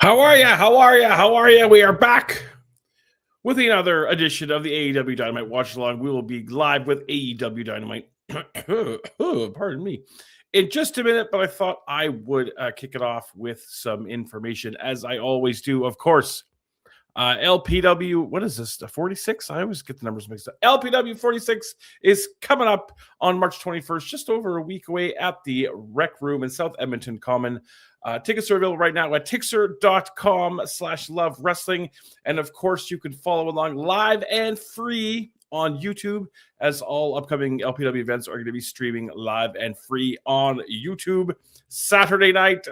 How are ya? How are ya? How are ya? We are back with another edition of the AEW Dynamite Watch Along. We will be live with AEW Dynamite. Pardon me. In just a minute, but I thought I would kick it off with some information, as I always do. Of course, LPW, what is this? 46? I always get the numbers mixed up. LPW 46 is coming up on March 21st, just over a week away at the Rec Room in South Edmonton Common. Tickets are available right now at tixer.com/love wrestling. And of course, you can follow along live and free on YouTube, as all upcoming LPW events are going to be streaming live and free on YouTube. Saturday Night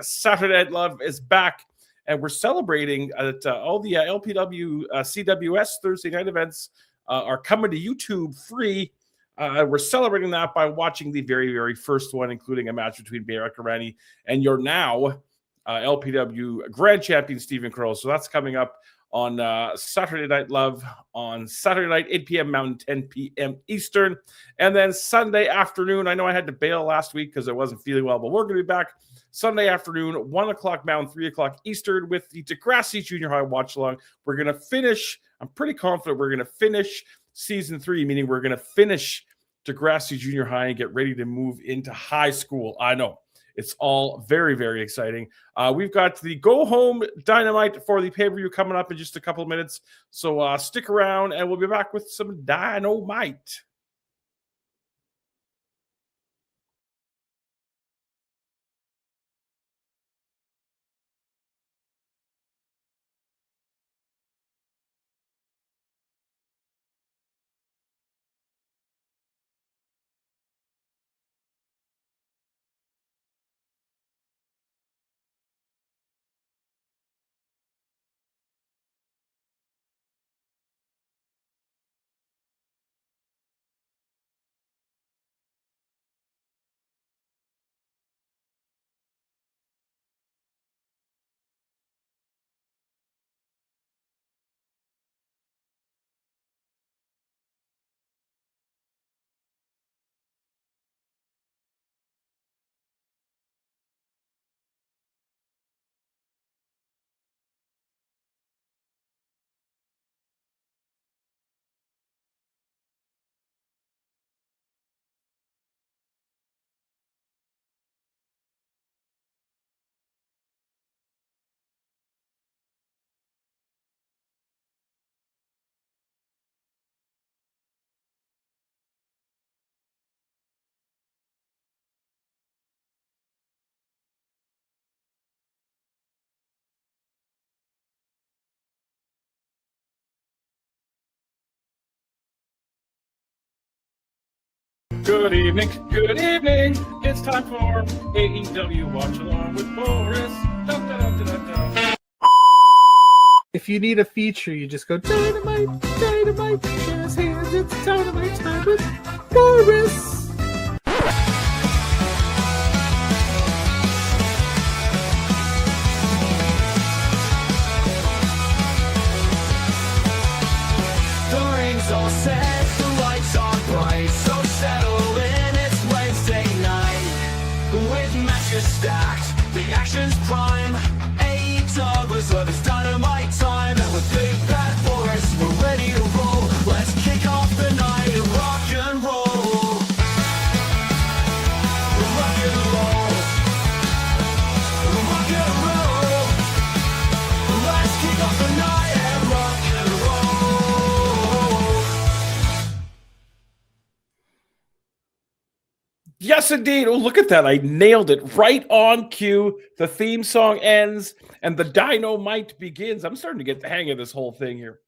Love is back. And we're celebrating that all the LPW CWS Thursday night events are coming to YouTube free. We're celebrating that by watching the very, very first one, including a match between Barak Arani and your now LPW Grand Champion, Stephen Crow. So that's coming up on Saturday Night Love on Saturday night, 8 p.m. Mountain, 10 p.m. Eastern. And then Sunday afternoon, I know I had to bail last week because I wasn't feeling well, but we're going to be back Sunday afternoon, 1 o'clock Mountain, 3 o'clock Eastern with the Degrassi Junior High Watch Along. We're going to finish, I'm pretty confident we're going to finish season 3, meaning we're going to finish Degrassi Junior High and get ready to move into high school. I know. It's all very, very exciting. We've got the Go Home Dynamite for the pay-per-view coming up in just a couple of minutes. So stick around and we'll be back with some Dynamite. Good evening, good evening. It's time for AEW Watch Along with Boris. Dun, dun, dun, dun, dun. If you need a feature, you just go Dynamite, Dynamite, jazz hands, it's Dynamite time with Boris. The rings all set, the lights are bright, so settle in, it's Wednesday night. With matches stacked, the action's prime. AEW Love is Dynamite time, and with Big Bad Boris, we're ready to roll. Let's kick off the night and rock and roll. Rock and roll. Rock and roll. Let's kick off the night and rock and roll. Yes, indeed. Oh, look at that. I nailed it right on cue. The theme song ends and the Dynamite begins. I'm starting to get the hang of this whole thing here.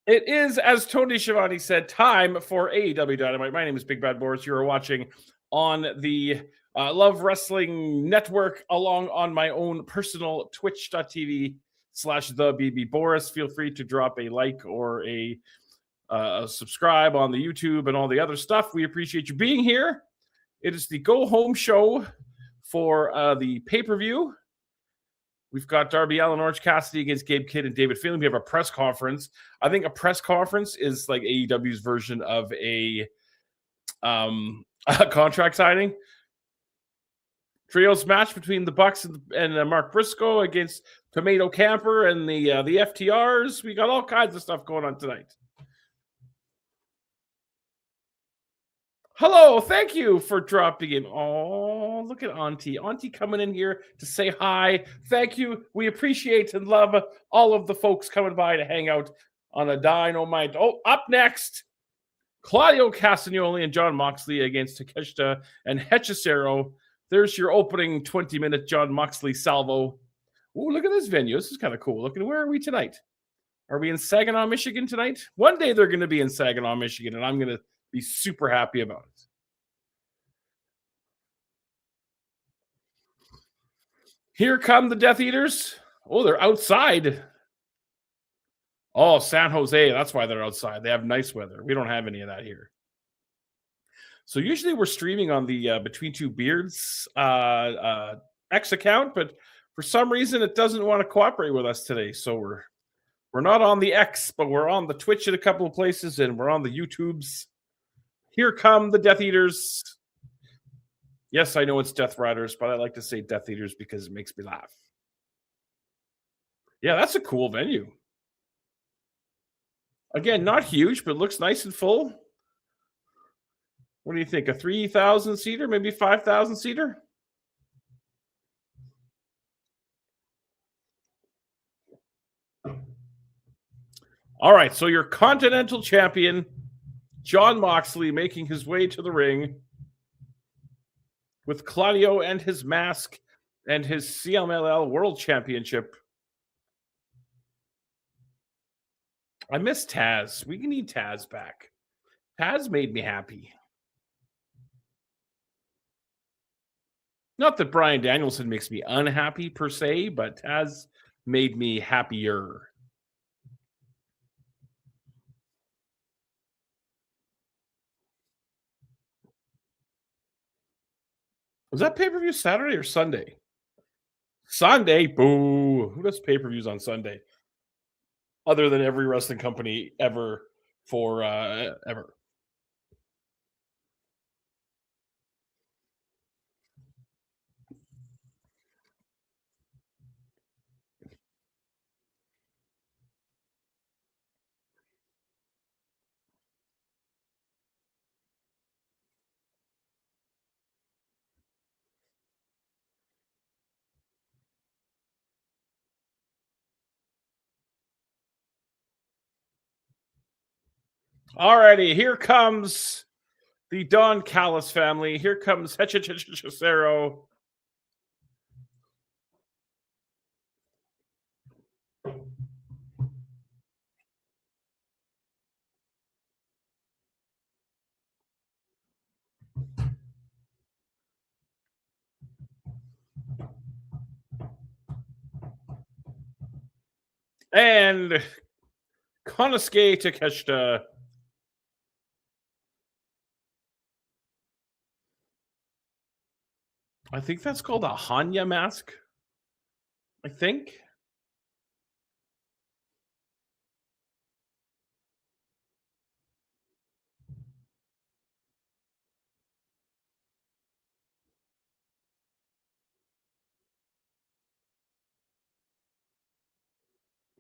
It is, as Tony Schiavone said, time for AEW Dynamite. My name is Big Bad Boris. You are watching on the Love Wrestling Network, along on my own personal twitch.tv/the Boris. Feel free to drop a like or a subscribe on the YouTube and all the other stuff. We appreciate you being here. It is the Go Home show for the pay-per-view. We've got Darby Allin, Orange Cassidy against Gabe Kidd and David Finlay. We have a press conference. I think a press conference is like AEW's version of a contract signing. Trios match between the Bucks and Mark Briscoe against Tomato Camper and the FTRs. We got all kinds of stuff going on tonight. Hello, thank you for dropping in. Oh, look at Auntie. Auntie coming in here to say hi. Thank you. We appreciate and love all of the folks coming by to hang out on a Dynamite. Oh, up next, Claudio Castagnoli and Jon Moxley against Takeshita and Hechicero. There's your opening 20-minute Jon Moxley salvo. Oh, look at this venue. This is kind of cool. Look at where are we tonight? Are we in Saginaw, Michigan tonight? One day they're going to be in Saginaw, Michigan, and I'm going to be super happy about it. Here come the Death Eaters. Oh, they're outside. Oh, San Jose. That's why they're outside. They have nice weather. We don't have any of that here. So usually we're streaming on the Between Two Beards X account, but for some reason it doesn't want to cooperate with us today. So we're not on the X, but we're on the Twitch at a couple of places, and we're on the YouTubes. Here come the Death Eaters. Yes, I know it's Death Riders, but I like to say Death Eaters because it makes me laugh. Yeah, that's a cool venue. Again, not huge, but looks nice and full. What do you think? A 3,000 seater, maybe 5,000 seater? All right, so your Continental Champion, Jon Moxley, making his way to the ring with Claudio and his mask and his CMLL World Championship. I miss Taz. We need Taz back. Taz made me happy. Not that Bryan Danielson makes me unhappy per se, but Taz made me happier. Was that pay-per-view Saturday or Sunday? Sunday, boo. Who does pay-per-views on Sunday? Other than every wrestling company ever for ever. Alrighty, here comes the Don Callis family. Here comes Hechicero. And Konosuke Takeshita. I think that's called a Hanya mask. I think.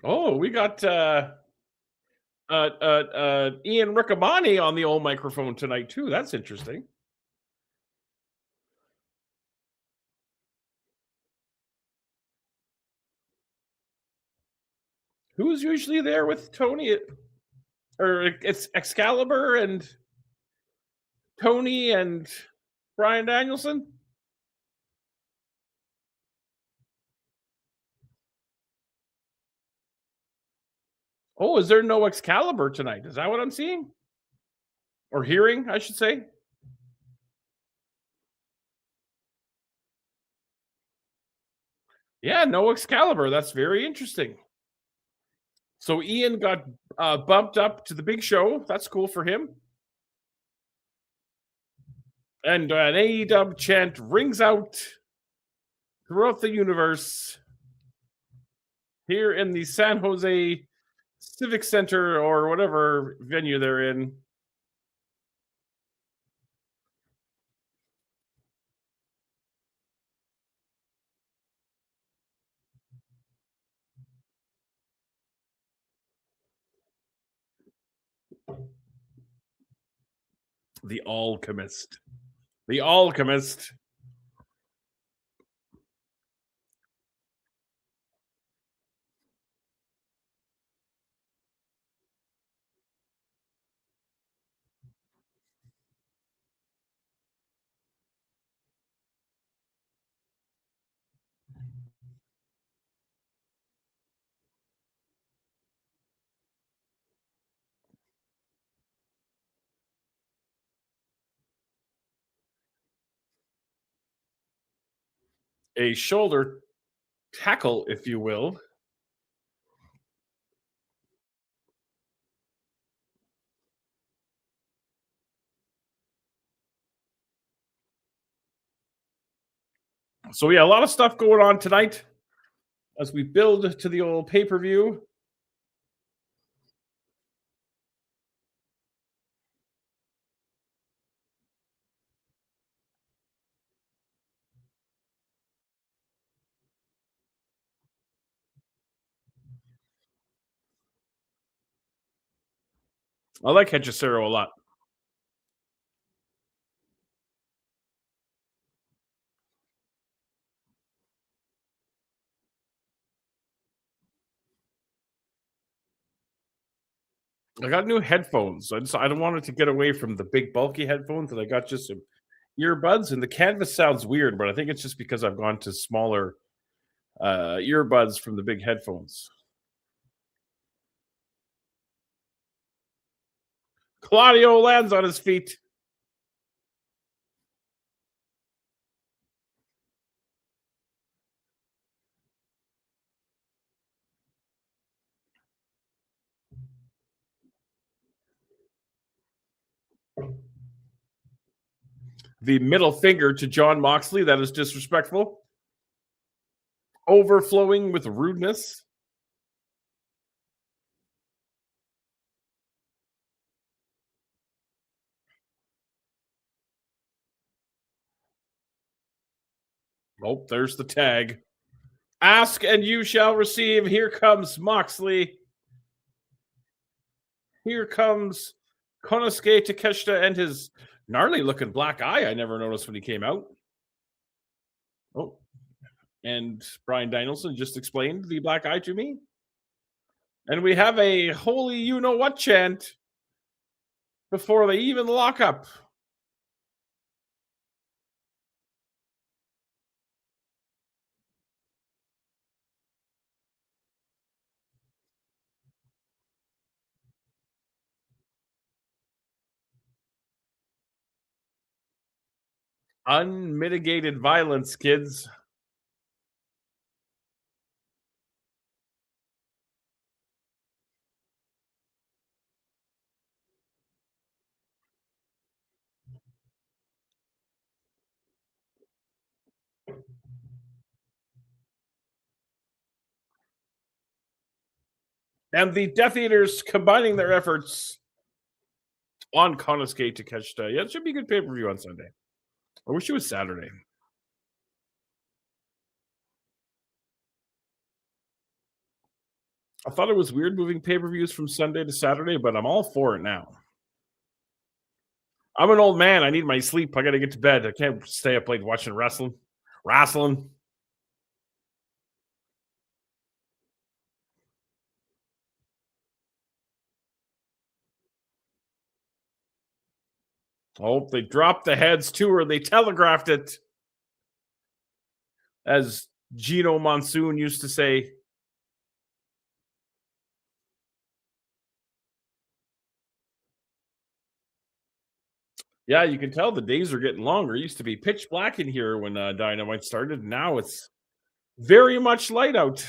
Oh, we got Ian Riccaboni on the old microphone tonight too. That's interesting. Who's usually there with Tony? Or it's Excalibur and Tony and Bryan Danielson? Oh, is there no Excalibur tonight? Is that what I'm seeing? Or hearing, I should say? Yeah, no Excalibur. That's very interesting. So Ian got bumped up to the big show. That's cool for him. And an AEW chant rings out throughout the universe here in the San Jose Civic Center or whatever venue they're in. The Alchemist. The Alchemist. A shoulder tackle, if you will. So yeah, a lot of stuff going on tonight as we build to the old pay-per-view. I like Hechicero a lot. I got new headphones. I don't want it to get away from the big bulky headphones, and I got just some earbuds. And the canvas sounds weird, but I think it's just because I've gone to smaller earbuds from the big headphones. Claudio lands on his feet. The middle finger to John Moxley. That is disrespectful. Overflowing with rudeness. Oh, there's the tag. Ask and you shall receive. Here comes Moxley. Here comes Konosuke Takeshita and his gnarly looking black eye I never noticed when he came out. Oh, and Bryan Danielson just explained the black eye to me. And we have a holy you know what chant before they even lock up. Unmitigated violence, kids. And the Death Eaters combining their efforts on Konosuke Takeshita. Yeah, it should be a good pay-per-view on Sunday. I wish it was Saturday. I thought it was weird moving pay-per-views from Sunday to Saturday, but I'm all for it now. I'm an old man. I need my sleep. I got to get to bed. I can't stay up late watching wrestling. Oh, they dropped the heads too, or they telegraphed it, as Gino Monsoon used to say. Yeah, you can tell the days are getting longer. It used to be pitch black in here when Dynamite started. Now it's very much light out.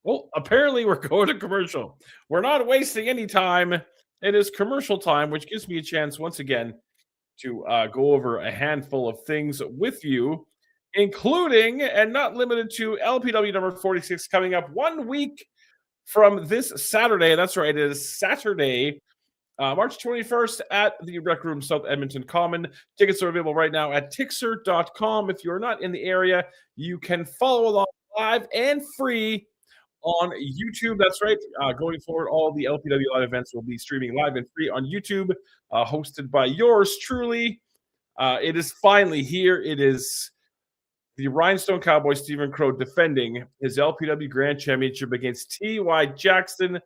Well, apparently we're going to commercial. We're not wasting any time. It is commercial time, which gives me a chance once again to go over a handful of things with you, including and not limited to LPW number 46 coming up 1 week from this Saturday. That's right, it is Saturday, March 21st at the Rec Room South Edmonton Common. Tickets are available right now at Tixer.com. If you're not in the area, you can follow along live and free on YouTube. That's right. Going forward, all the LPW live events will be streaming live and free on YouTube, hosted by yours truly. It is finally here. It is the Rhinestone Cowboy Stephen Crow defending his LPW Grand Championship against T.Y. Jackson.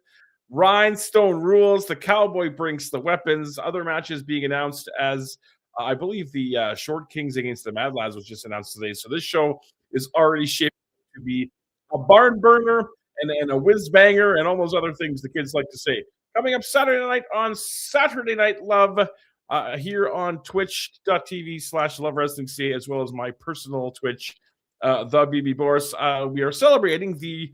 Rhinestone rules. The Cowboy brings the weapons. Other matches being announced as I believe the Short Kings against the Mad Lads was just announced today. So this show is already shaped to be a barn burner and a whiz banger and all those other things the kids like to say. Coming up Saturday night on Saturday Night Love here on twitch.tv/lovewrestlingca, as well as my personal Twitch, the BB Boris. We are celebrating the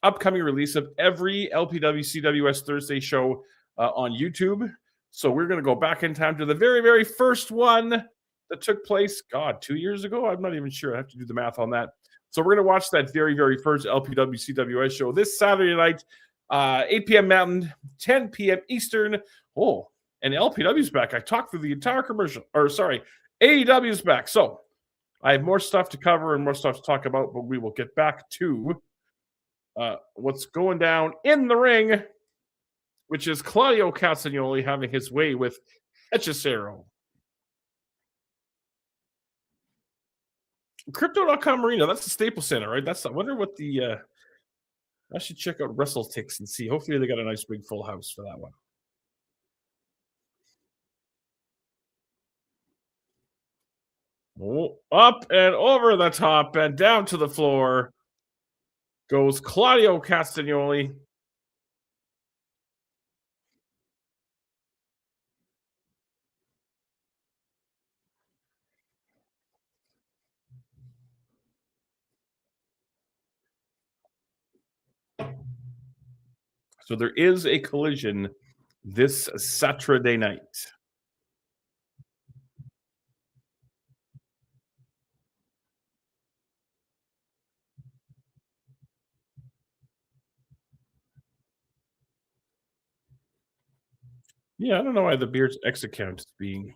upcoming release of every LPW CWS Thursday show on YouTube. So we're going to go back in time to the very, very first one that took place, 2 years ago? I'm not even sure. I have to do the math on that. So we're going to watch that very, very first LPW CWS show this Saturday night, 8 p.m. Mountain, 10 p.m. Eastern. Oh, and LPW's back. I talked through the entire commercial. AEW's back. So I have more stuff to cover and more stuff to talk about, but we will get back to what's going down in the ring, which is Claudio Castagnoli having his way with Hechicero. Crypto.com Arena, that's the Staples Center, right? I wonder what the I should check out WrestleTix and see. Hopefully they got a nice big full house for that one. Oh, up and over the top and down to the floor goes Claudio Castagnoli. So there is a collision this Saturday night. Yeah, I don't know why the Beard's X account is being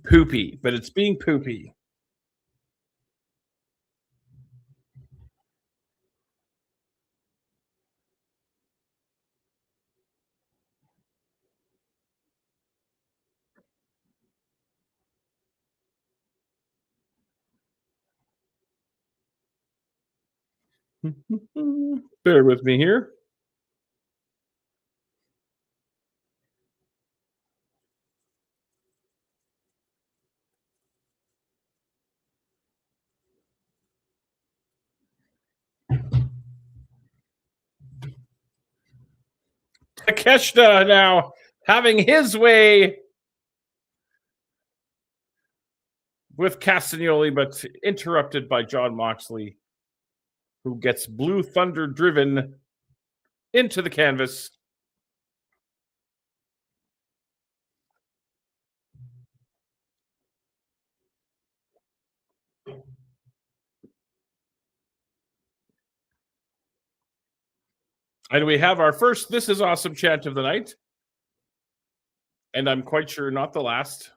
poopy, but it's being poopy. Bear with me here. Takeshita now having his way with Castagnoli, but interrupted by John Moxley, who gets Blue Thunder driven into the canvas. And we have our first "This is Awesome" chant of the night. And I'm quite sure not the last.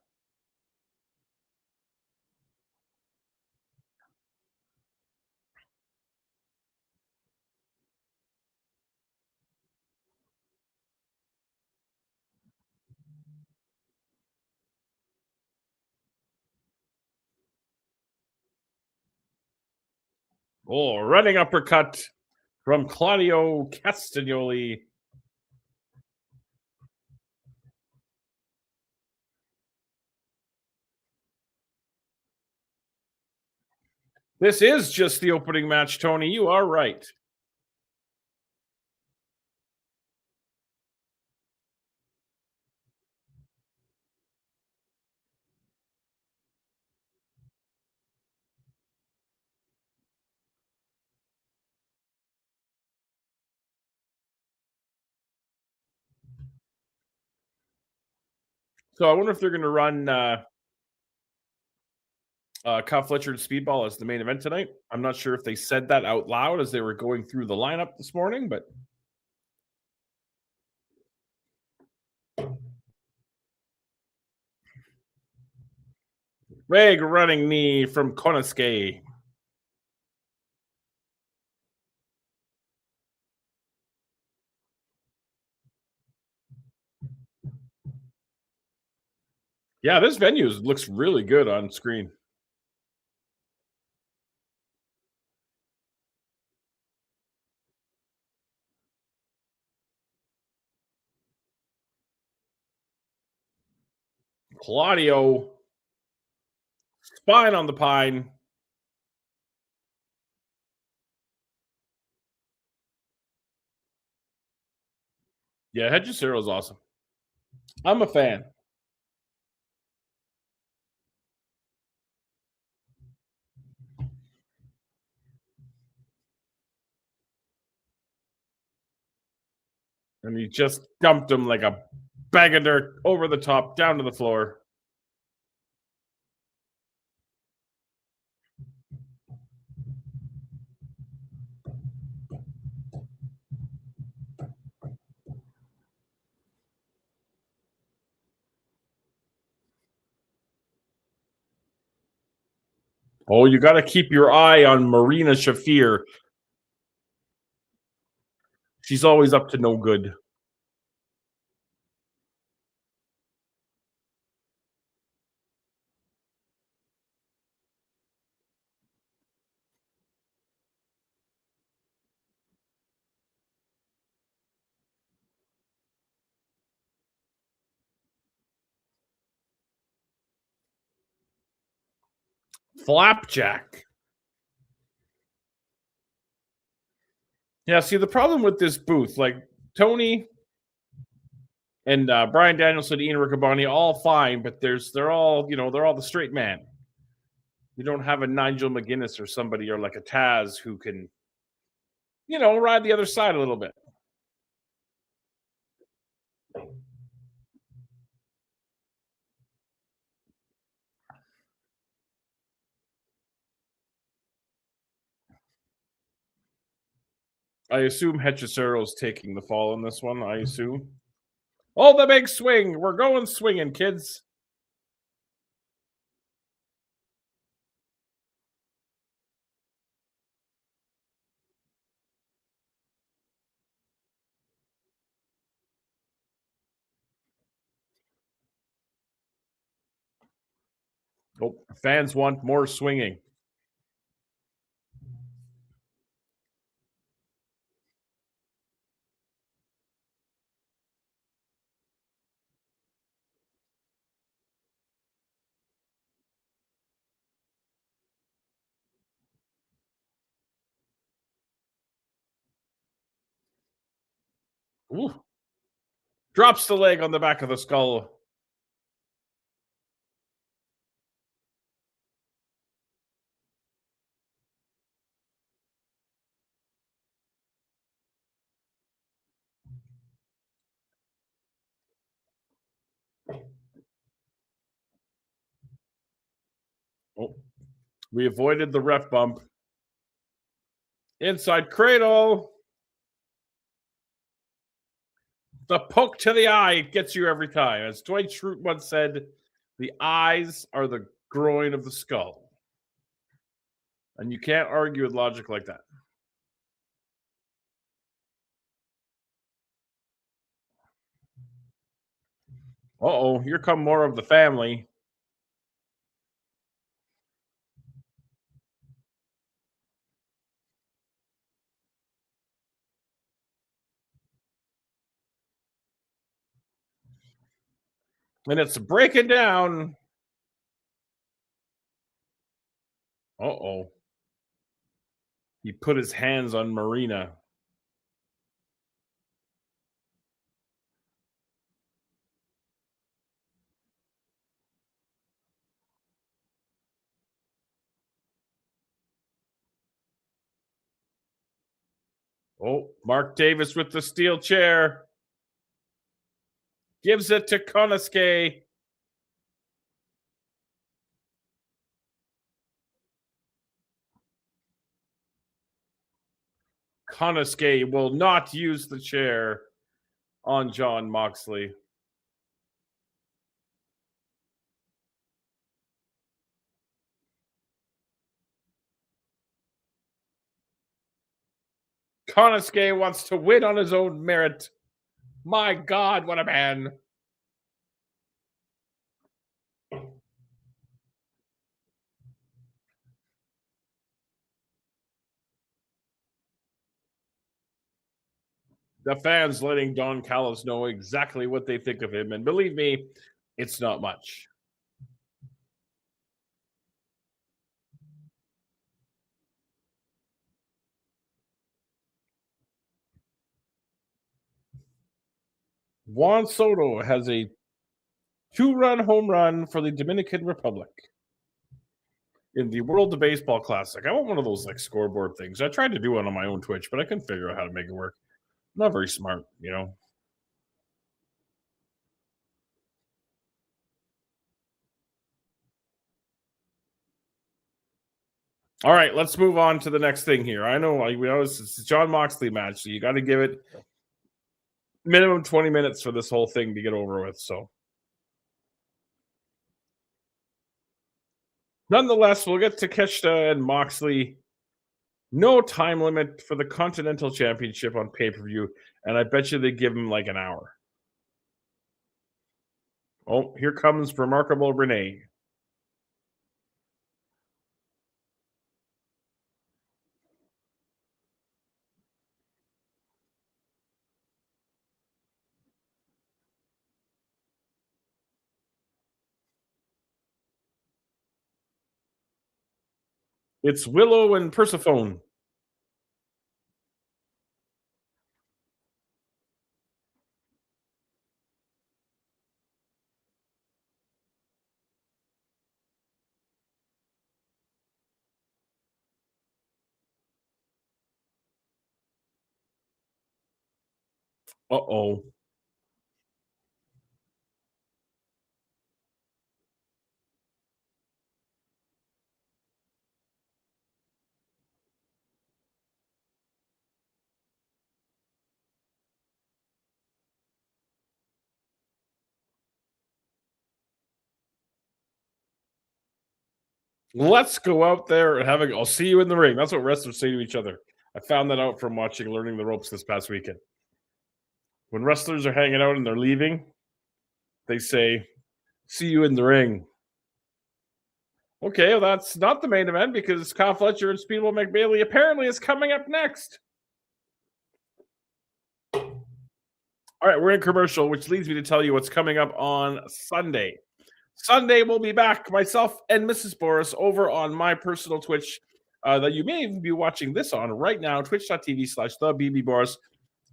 Oh, running uppercut from Claudio Castagnoli. This is just the opening match, Tony. You are right. So I wonder if they're going to run Kyle Fletcher and Speedball as the main event tonight. I'm not sure if they said that out loud as they were going through the lineup this morning, but big running knee from Konosuke. Yeah, this venue looks really good on screen. Claudio, spine on the pine. Yeah, Hechicero is awesome. I'm a fan. And he just dumped him like a bag of dirt over the top, down to the floor. Oh, you got to keep your eye on Marina Shafir. She's always up to no good. Flapjack. Yeah, see, the problem with this booth, like Tony and Brian Danielson, Ian Riccaboni, all fine, but they're all the straight man. You don't have a Nigel McGuinness or somebody or like a Taz who can, ride the other side a little bit. I assume Hechicero's taking the fall in this one. I assume. Oh, the big swing! We're going swinging, kids. Oh, fans want more swinging. Ooh. Drops the leg on the back of the skull. Oh, we avoided the ref bump. Inside cradle. The poke to the eye gets you every time. As Dwight Schrute once said, the eyes are the groin of the skull. And you can't argue with logic like that. Uh-oh, here come more of the family. And it's breaking down. Uh-oh. He put his hands on Marina. Oh, Mark Davis with the steel chair. Gives it to Konosuke. Konosuke will not use the chair on Jon Moxley. Konosuke wants to win on his own merit. My God, what a man. The fans letting Don Callis know exactly what they think of him. And believe me, it's not much. Juan Soto has a 2-run home run for the Dominican Republic in the World of Baseball Classic. I want one of those like scoreboard things. I tried to do one on my own Twitch, but I couldn't figure out how to make it work. I'm not very smart, you know. All right, let's move on to the next thing here. I know we know it's a John Moxley match, so you got to give it minimum 20 minutes for this whole thing to get over with. So, nonetheless, we'll get Takeshita and Moxley. No time limit for the Continental Championship on pay-per-view, and I bet you they give him like an hour. Oh, here comes Remarkable Renee. It's Willow and Persephone. Uh-oh. Let's go out there and have a. I'll see you in the ring. That's what wrestlers say to each other. I found that out from watching Learning the Ropes this past weekend. When wrestlers are hanging out and they're leaving, they say, "See you in the ring." Okay, well, that's not the main event because Kyle Fletcher and Speedball McBailey apparently is coming up next. All right, we're in commercial, which leads me to tell you what's coming up on Sunday. Sunday, we'll be back, myself and Mrs. Boris, over on my personal Twitch that you may even be watching this on right now, twitch.tv/thebbboris.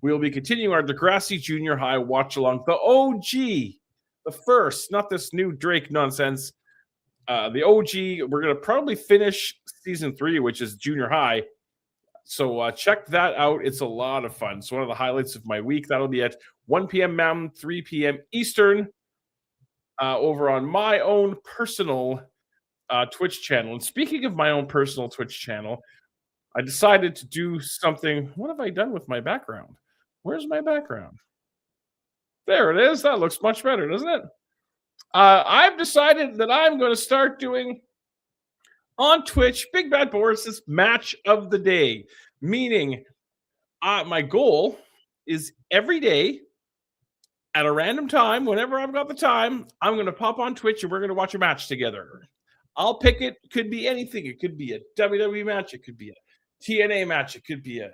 We'll be continuing our Degrassi Junior High watch along, the OG, the first, not this new Drake nonsense. The OG, we're going to probably finish season 3, which is junior high. So check that out. It's a lot of fun. It's one of the highlights of my week. That'll be at 1 p.m. Mountain, 3 p.m. Eastern, over on my own personal Twitch channel. And speaking of my own personal Twitch channel, I decided to do something. What have I done with my background? Where's my background? There it is. That looks much better, doesn't it? I've decided that I'm going to start doing on Twitch Big Bad Boris's match of the day, meaning my goal is every day at a random time, whenever I've got the time, I'm going to pop on Twitch and we're going to watch a match together. I'll pick it. Could be anything. It could be a WWE match. It could be a TNA match. It could be a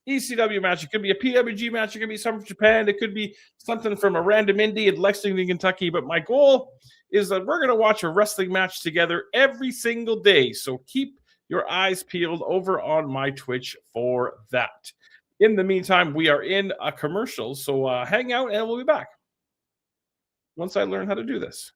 ECW match. It could be a PWG match. It could be something from Japan. It could be something from a random indie in Lexington, Kentucky. But my goal is that we're going to watch a wrestling match together every single day. So keep your eyes peeled over on my Twitch for that. In the meantime, we are in a commercial. So hang out and we'll be back once I learn how to do this.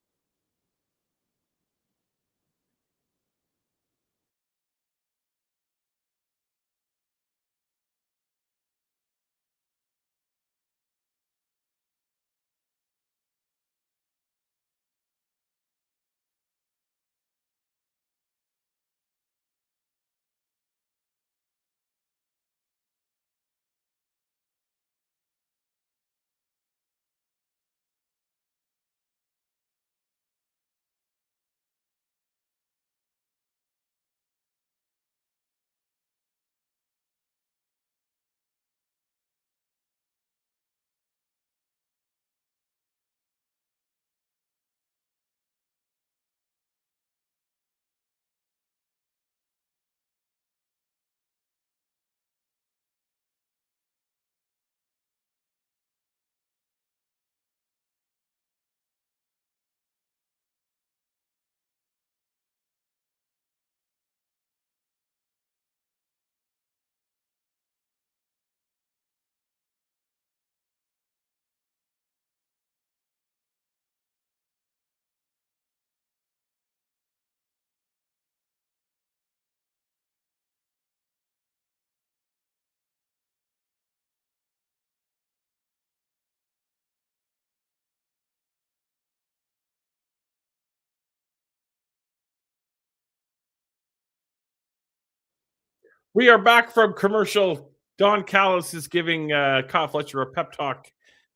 We are back from commercial. Don Callis is giving Kyle Fletcher a pep talk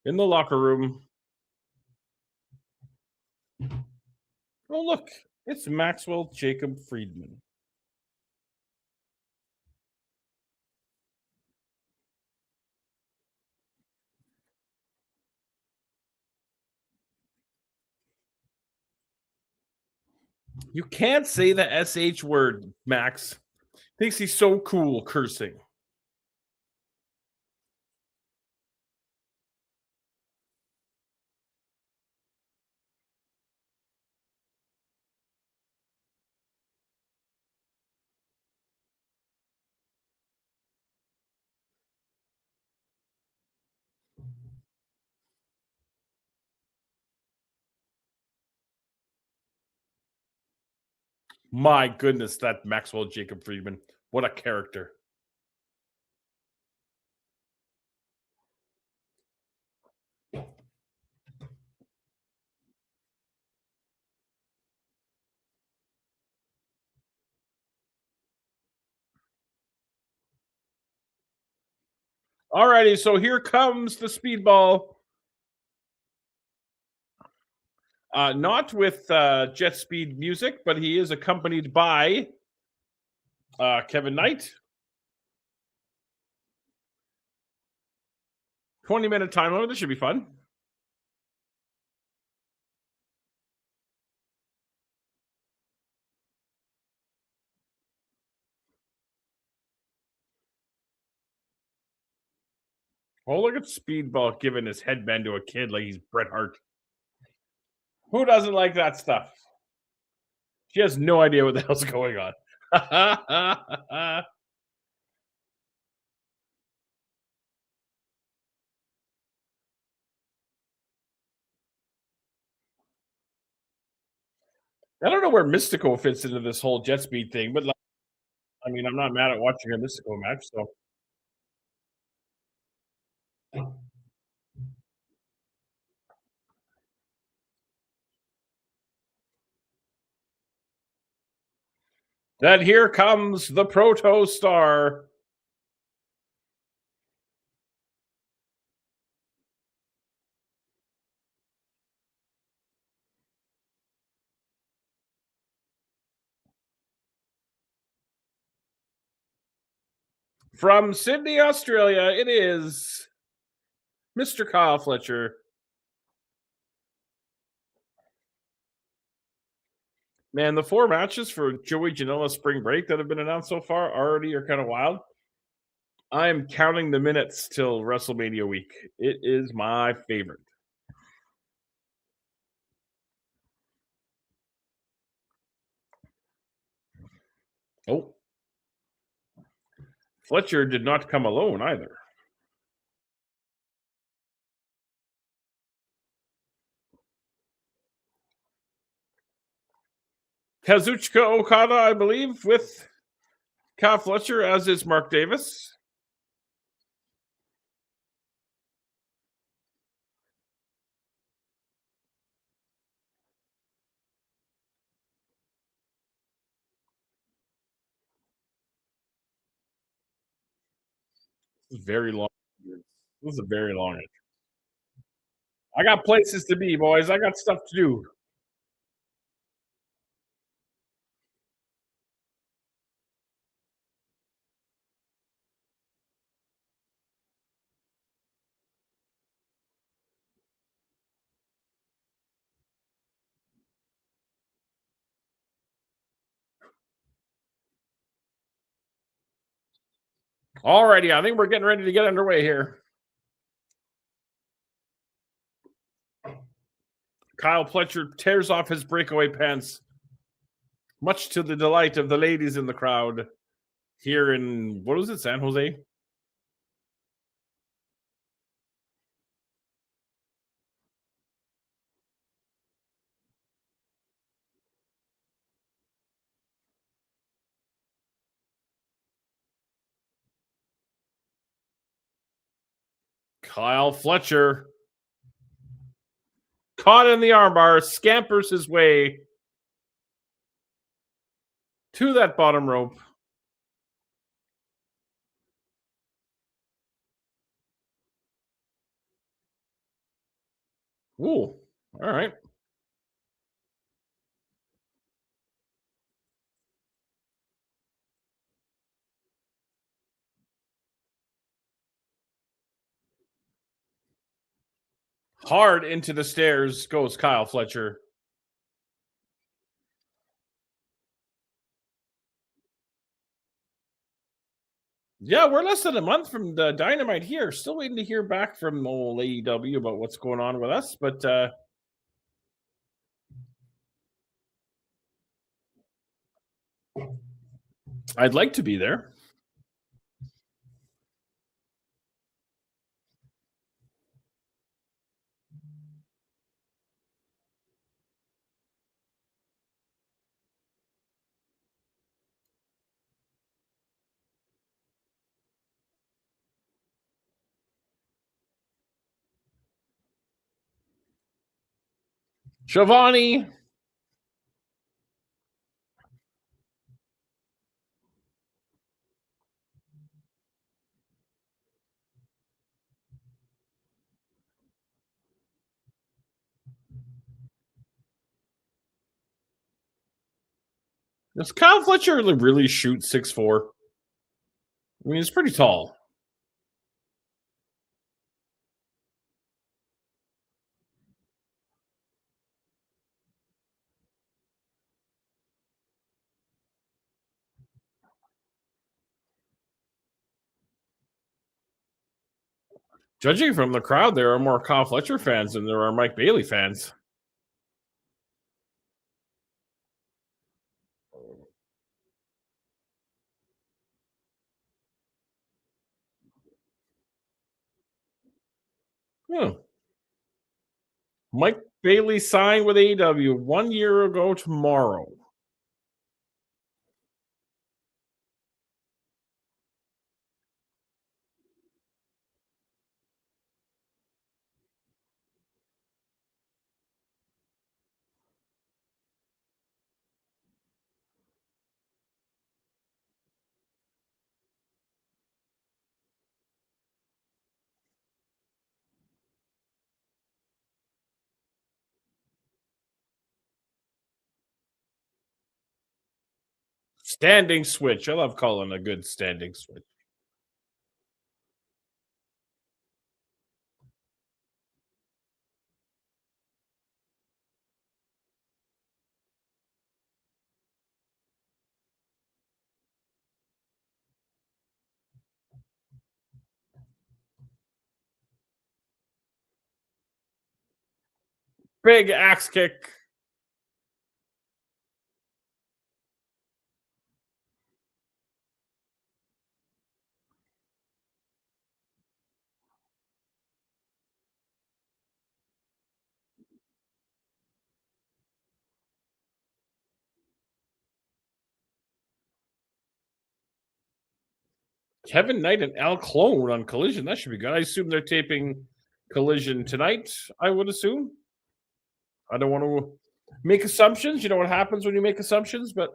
in the locker room. Oh, look, it's Maxwell Jacob Friedman. You can't say the SH word, Max. Thinks he's so cool cursing. My goodness, that Maxwell Jacob Friedman. What a character. Alrighty, so here comes the speedball. Not with jet speed music, but he is accompanied by Kevin Knight. 20-minute time limit. This should be fun. Oh, look at Speedball giving his headband to a kid like he's Bret Hart. Who doesn't like that stuff? She has no idea what the hell's going on. I don't know where Mystico fits into this whole jet speed thing, but I mean, I'm not mad at watching a Mystico match. So then here comes the Proto Star. From Sydney, Australia, it is Mr. Kyle Fletcher. Man, the 4 matches for Joey Janela Spring Break that have been announced so far already are kind of wild. I am counting the minutes till WrestleMania week. It is my favorite. Oh. Fletcher did not come alone either. Kazuchika Okada, I believe, with Kyle Fletcher, as is Mark Davis. This is very long. This is a very long one. I got places to be, boys. I got stuff to do. Alrighty, I think we're getting ready to get underway here. Kyle Fletcher tears off his breakaway pants, much to the delight of the ladies in the crowd here in, what was it, San Jose? Kyle Fletcher, caught in the armbar, scampers his way to that bottom rope. Ooh, all right. Hard into the stairs goes Kyle Fletcher. Yeah, we're less than a month from the Dynamite here. Still waiting to hear back from old AEW about what's going on with us, but I'd like to be there. Shivani. Does Kyle Fletcher really shoot 6'4"? I mean, he's pretty tall. Judging from the crowd, there are more Kyle Fletcher fans than there are Mike Bailey fans. Hmm. Mike Bailey signed with AEW 1 year ago tomorrow. Standing switch. I love calling a good standing switch. Big axe kick. Kevin Knight and Al Clone on Collision. That should be good. I assume they're taping Collision tonight, I would assume. I don't want to make assumptions. You know what happens when you make assumptions, but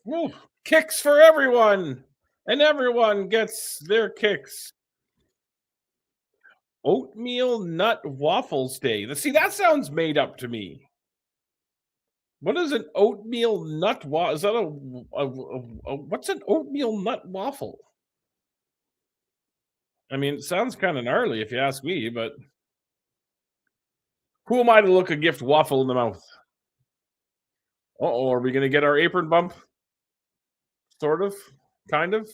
woo, kicks for everyone. And everyone gets their kicks. Oatmeal nut waffles day. See, that sounds made up to me. What is an oatmeal nut waffle? Is that what's an oatmeal nut waffle? I mean, it sounds kind of gnarly if you ask me, but who am I to look a gift waffle in the mouth? Uh-oh, are we going to get our apron bump? Sort of, kind of.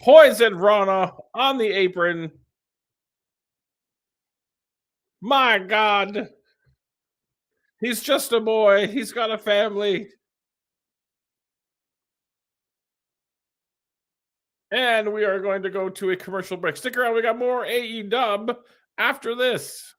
Poison Rana on the apron. My God. He's just a boy. He's got a family. And we are going to go to a commercial break. Stick around. We got more AEW after this.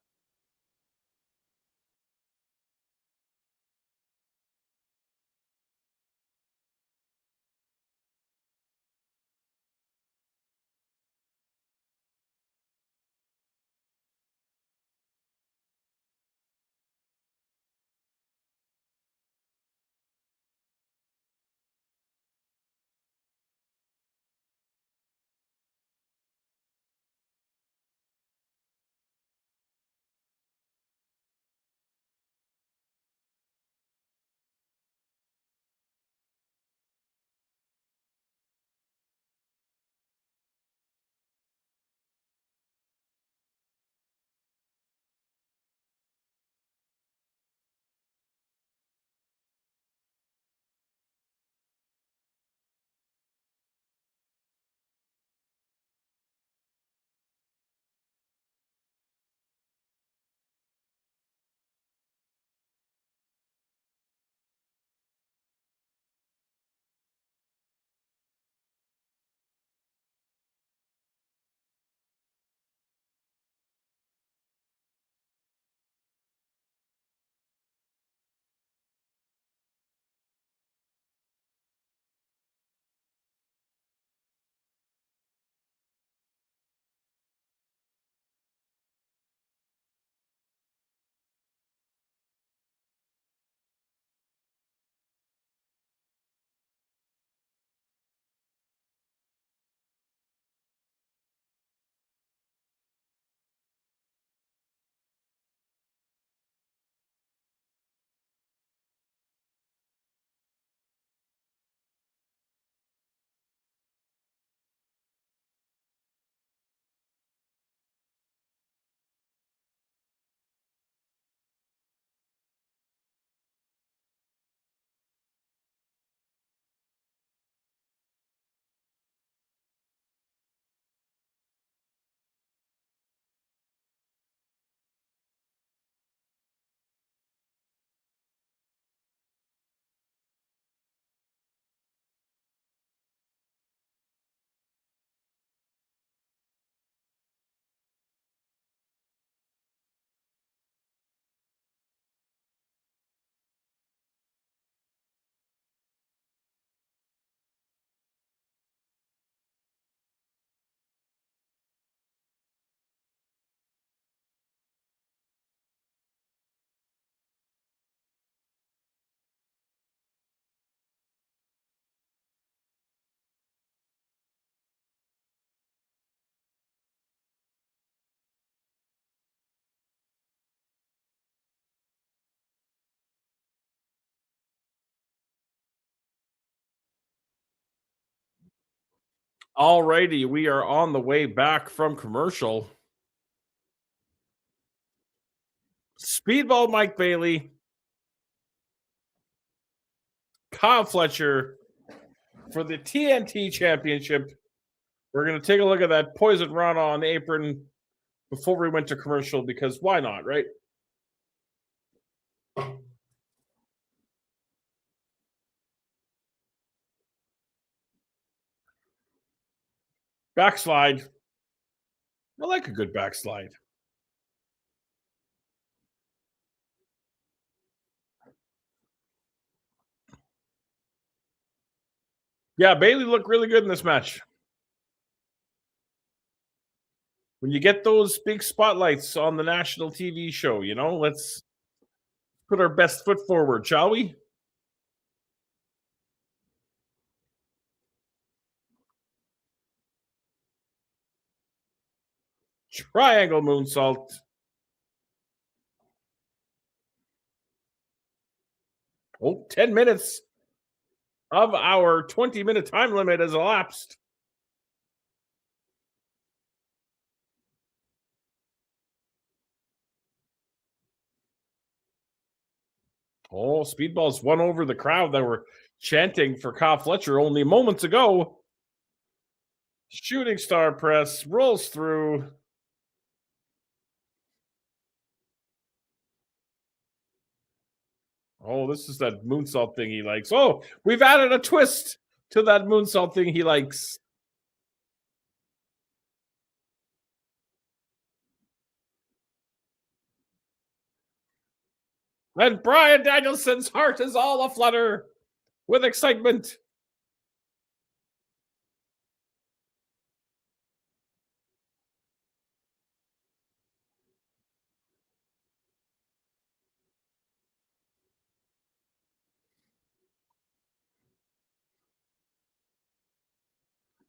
All righty, we are on the way back from commercial. Speedball Mike Bailey, Kyle Fletcher for the TNT Championship. We're going to take a look at that Poison Rana on the apron before we went to commercial, because why not, right? Backslide. I like a good backslide. Yeah, Bailey looked really good in this match. When you get those big spotlights on the national TV show, let's put our best foot forward, shall we? Triangle moonsault. Oh, 10 minutes of our 20-minute time limit has elapsed. Oh, Speedball's won over the crowd that were chanting for Kyle Fletcher only moments ago. Shooting star press rolls through. Oh, this is that moonsault thing he likes. Oh, we've added a twist to that moonsault thing he likes. And Bryan Danielson's heart is all aflutter with excitement.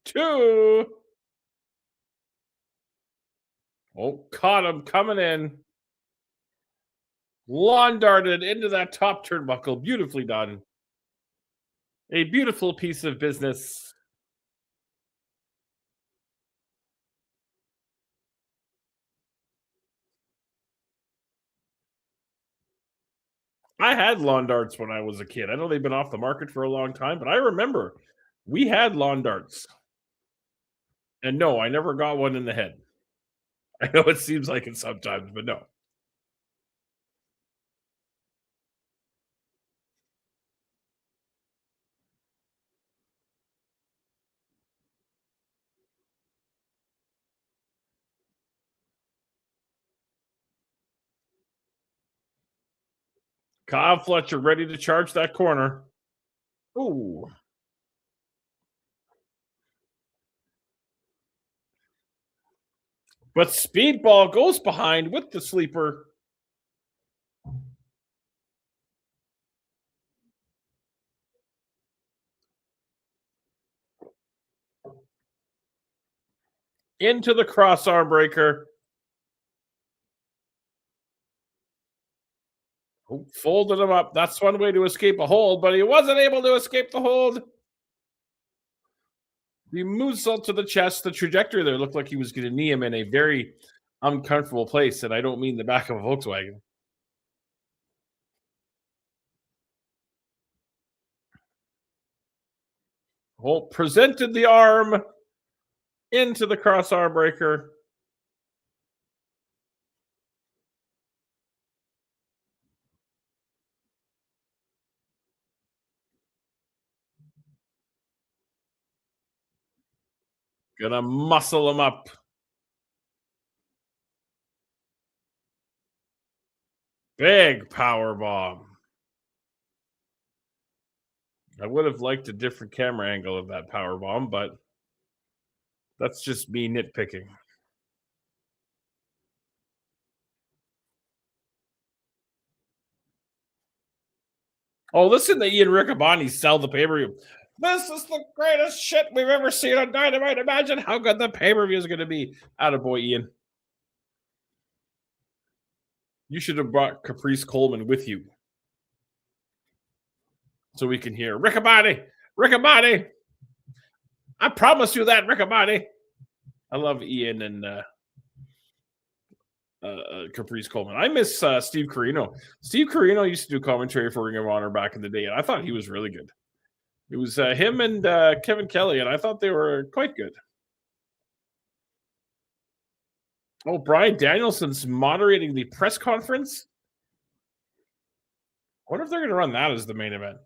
Two. Oh, caught him coming in. Lawn darted into that top turnbuckle. Beautifully done. A beautiful piece of business. I had lawn darts when I was a kid. I know they've been off the market for a long time, but I remember we had lawn darts. And no, I never got one in the head. I know it seems like it sometimes, but no. Kyle Fletcher ready to charge that corner. Ooh. But Speedball goes behind with the sleeper. Into the cross arm breaker. Oh, folded him up. That's one way to escape a hold, but he wasn't able to escape the hold. The moonsault to the chest. The trajectory there looked like he was going to knee him in a very uncomfortable place, and I don't mean the back of a Volkswagen. Oh, presented the arm into the cross arm breaker. Gonna muscle him up. Big power bomb. I would have liked a different camera angle of that power bomb, but that's just me nitpicking. Oh, listen to Ian Riccaboni sell the pay-per-view. This is the greatest shit we've ever seen on Dynamite. Imagine how good the pay-per-view is going to be. Attaboy, Ian. You should have brought Caprice Coleman with you so we can hear Riccaboni, Riccaboni. I promise you that, Riccaboni. I love Ian and Caprice Coleman. I miss Steve Corino. Steve Corino used to do commentary for Ring of Honor back in the day, and I thought he was really good. It was him and Kevin Kelly, and I thought they were quite good. Oh, Bryan Danielson's moderating the press conference? I wonder if they're going to run that as the main event.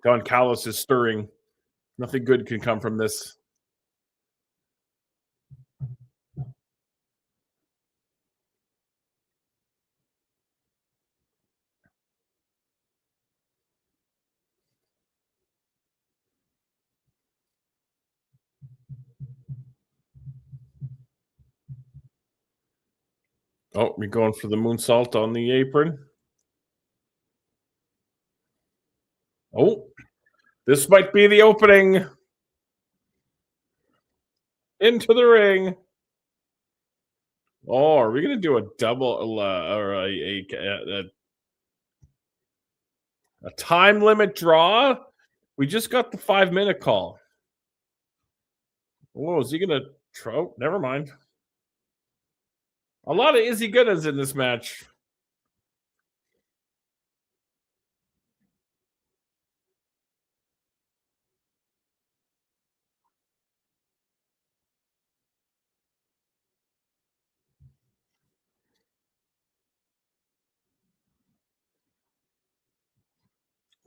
Don Callis is stirring. Nothing good can come from this. Oh, we're going for the moonsault on the apron. Oh, this might be the opening. Into the ring. Oh, are we going to do a double or a time limit draw? We just got the 5-minute call. Oh, is he going to throw? Never mind. A lot of Izzy Goodas in this match.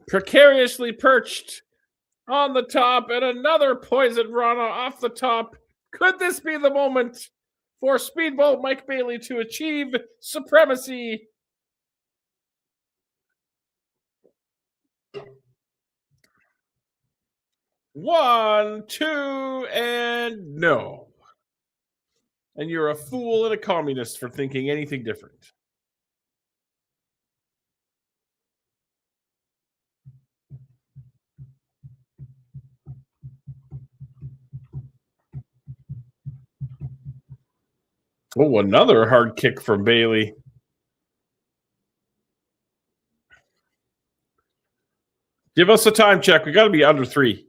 Precariously perched on the top, and another poison Rana off the top. Could this be the moment for Speedboat Mike Bailey to achieve supremacy? One, two, and no. And you're a fool and a communist for thinking anything different. Oh, another hard kick from Bailey. Give us a time check. We got to be under 3.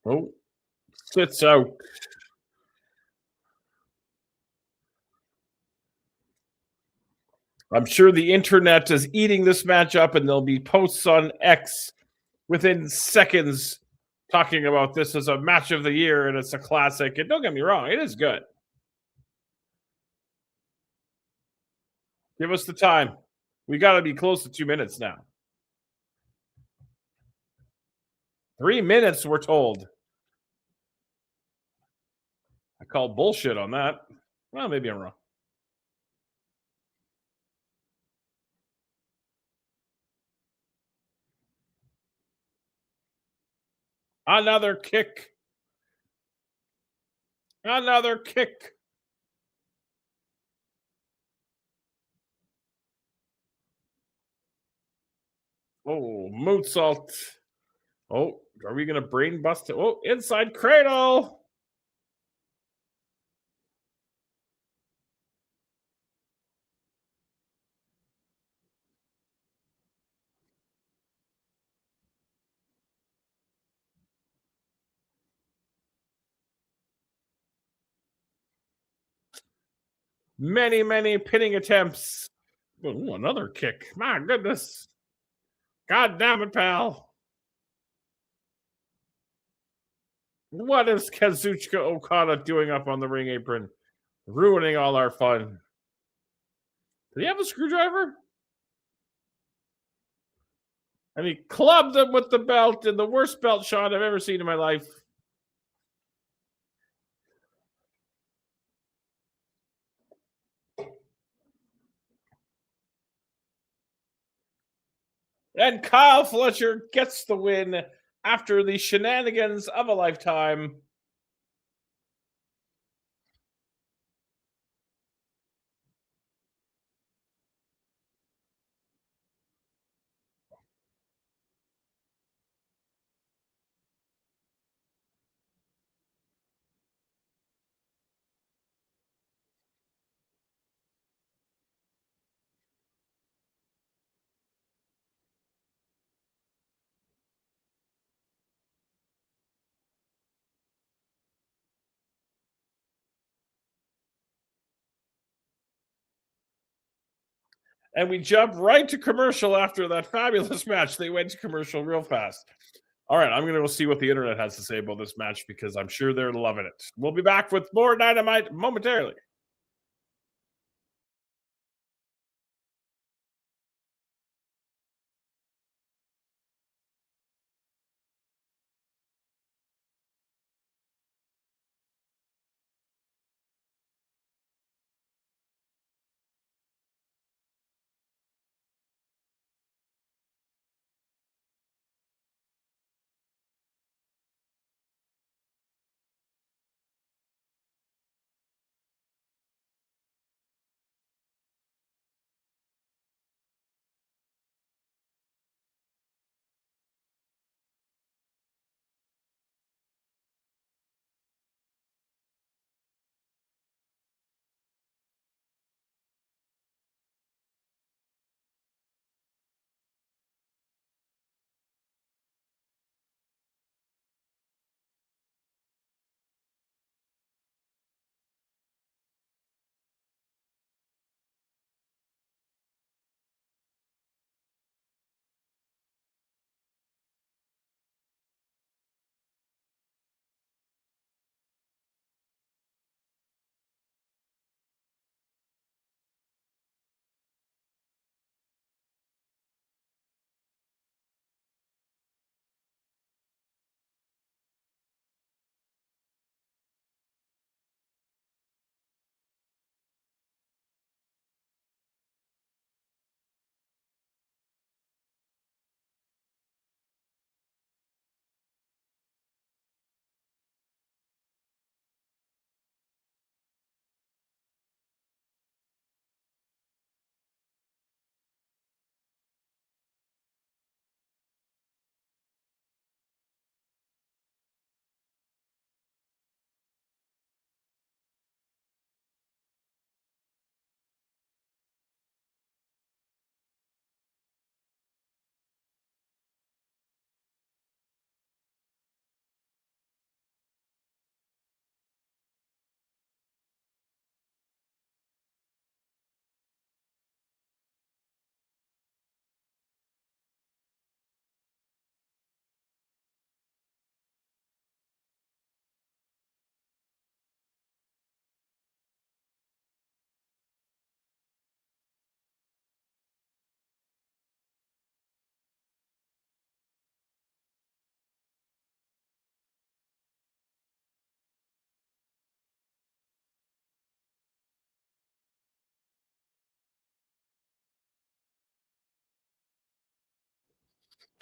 Oh, sits out. I'm sure the internet is eating this match up, and there'll be posts on X within seconds talking about this as a match of the year, and it's a classic. And don't get me wrong, it is good. Give us the time. We got to be close to 2 minutes now. 3 minutes, we're told. I call bullshit on that. Well, maybe I'm wrong. Another kick. Another kick. Oh, moonsault. Oh, are we going to brain bust it? Oh, inside cradle. Many, many pinning attempts. Oh, another kick. My goodness. God damn it, pal. What is Kazuchika Okada doing up on the ring apron? Ruining all our fun. Did he have a screwdriver? And he clubbed him with the belt in the worst belt shot I've ever seen in my life. And Kyle Fletcher gets the win after the shenanigans of a lifetime. And we jump right to commercial after that fabulous match. They went to commercial real fast. All right, I'm going to go see what the internet has to say about this match because I'm sure they're loving it. We'll be back with more Dynamite momentarily.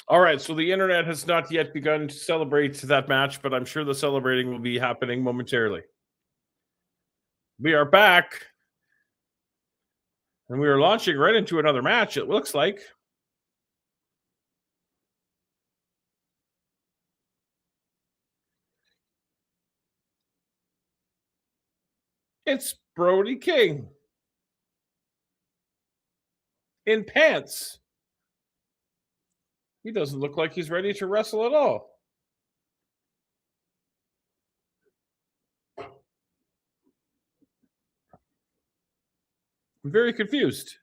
All right, so the internet has not yet begun to celebrate that match, but I'm sure the celebrating will be happening momentarily. We are back, and we are launching right into another match, it looks like. It's Brody King in pants. He doesn't look like he's ready to wrestle at all. I'm very confused.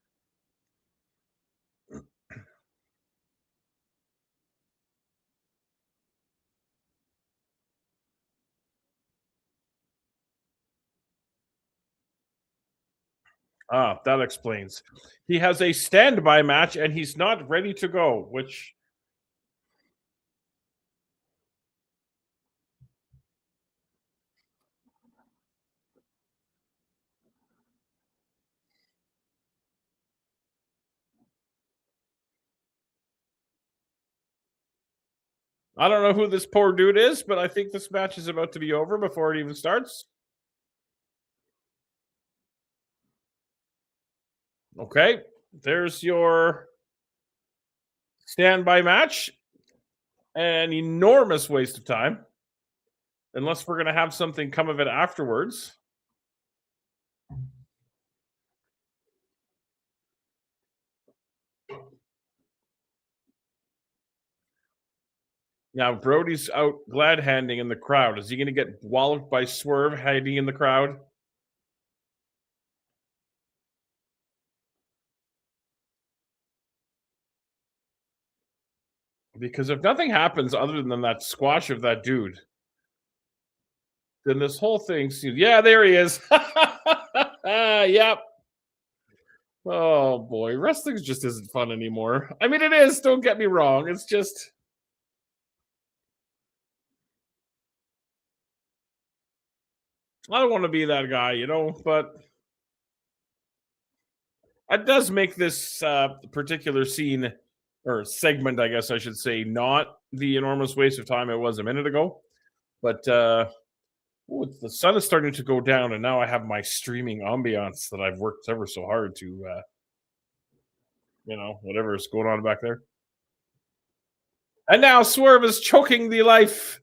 Ah, that explains. He has a standby match and he's not ready to go, which I don't know who this poor dude is, but I think this match is about to be over before it even starts. Okay, there's your standby match. An enormous waste of time, unless we're going to have something come of it afterwards. Now, Brody's out glad handing in the crowd. Is he going to get walloped by Swerve hiding in the crowd? Because if nothing happens other than that squash of that dude, then this whole thing seems. Yeah, there he is. Yep. Oh boy, wrestling just isn't fun anymore. I mean, it is. Don't get me wrong. It's just. I don't want to be that guy, but it does make this particular scene or segment, I guess I should say, not the enormous waste of time it was a minute ago. But the sun is starting to go down, and now I have my streaming ambiance that I've worked ever so hard to, whatever is going on back there. And now Swerve is choking the life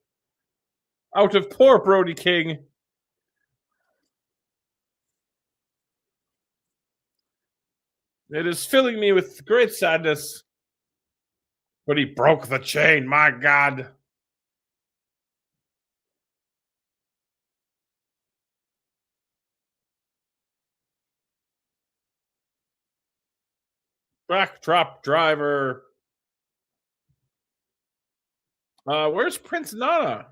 out of poor Brody King. It is filling me with great sadness. But he broke the chain, my God. Backdrop driver. Where's Prince Nana?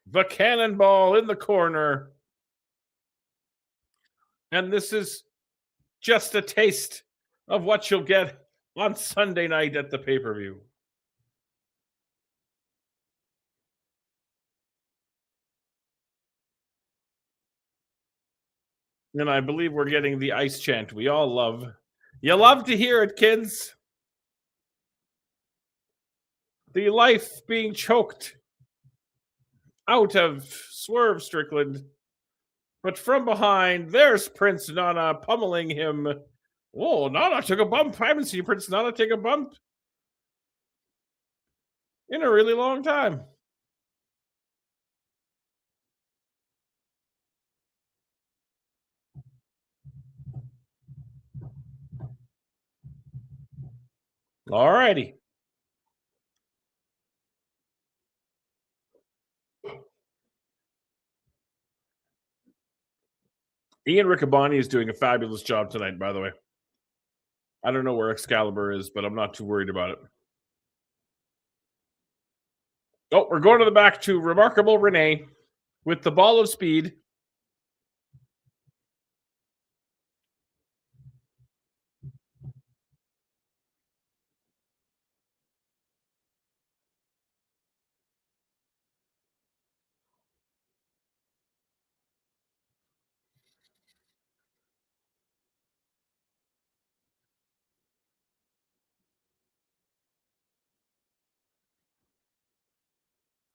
The cannonball in the corner. And this is just a taste of what you'll get on Sunday night at the pay-per-view. And I believe we're getting the ice chant we all love. You love to hear it, kids. The life being choked out of Swerve Strickland. But from behind, there's Prince Nana pummeling him. Whoa, Nana took a bump. I haven't seen Prince Nana take a bump in a really long time. All righty. Ian Riccaboni is doing a fabulous job tonight, by the way. I don't know where Excalibur is, but I'm not too worried about it. Oh, we're going to the back to Remarkable Renee with the ball of speed.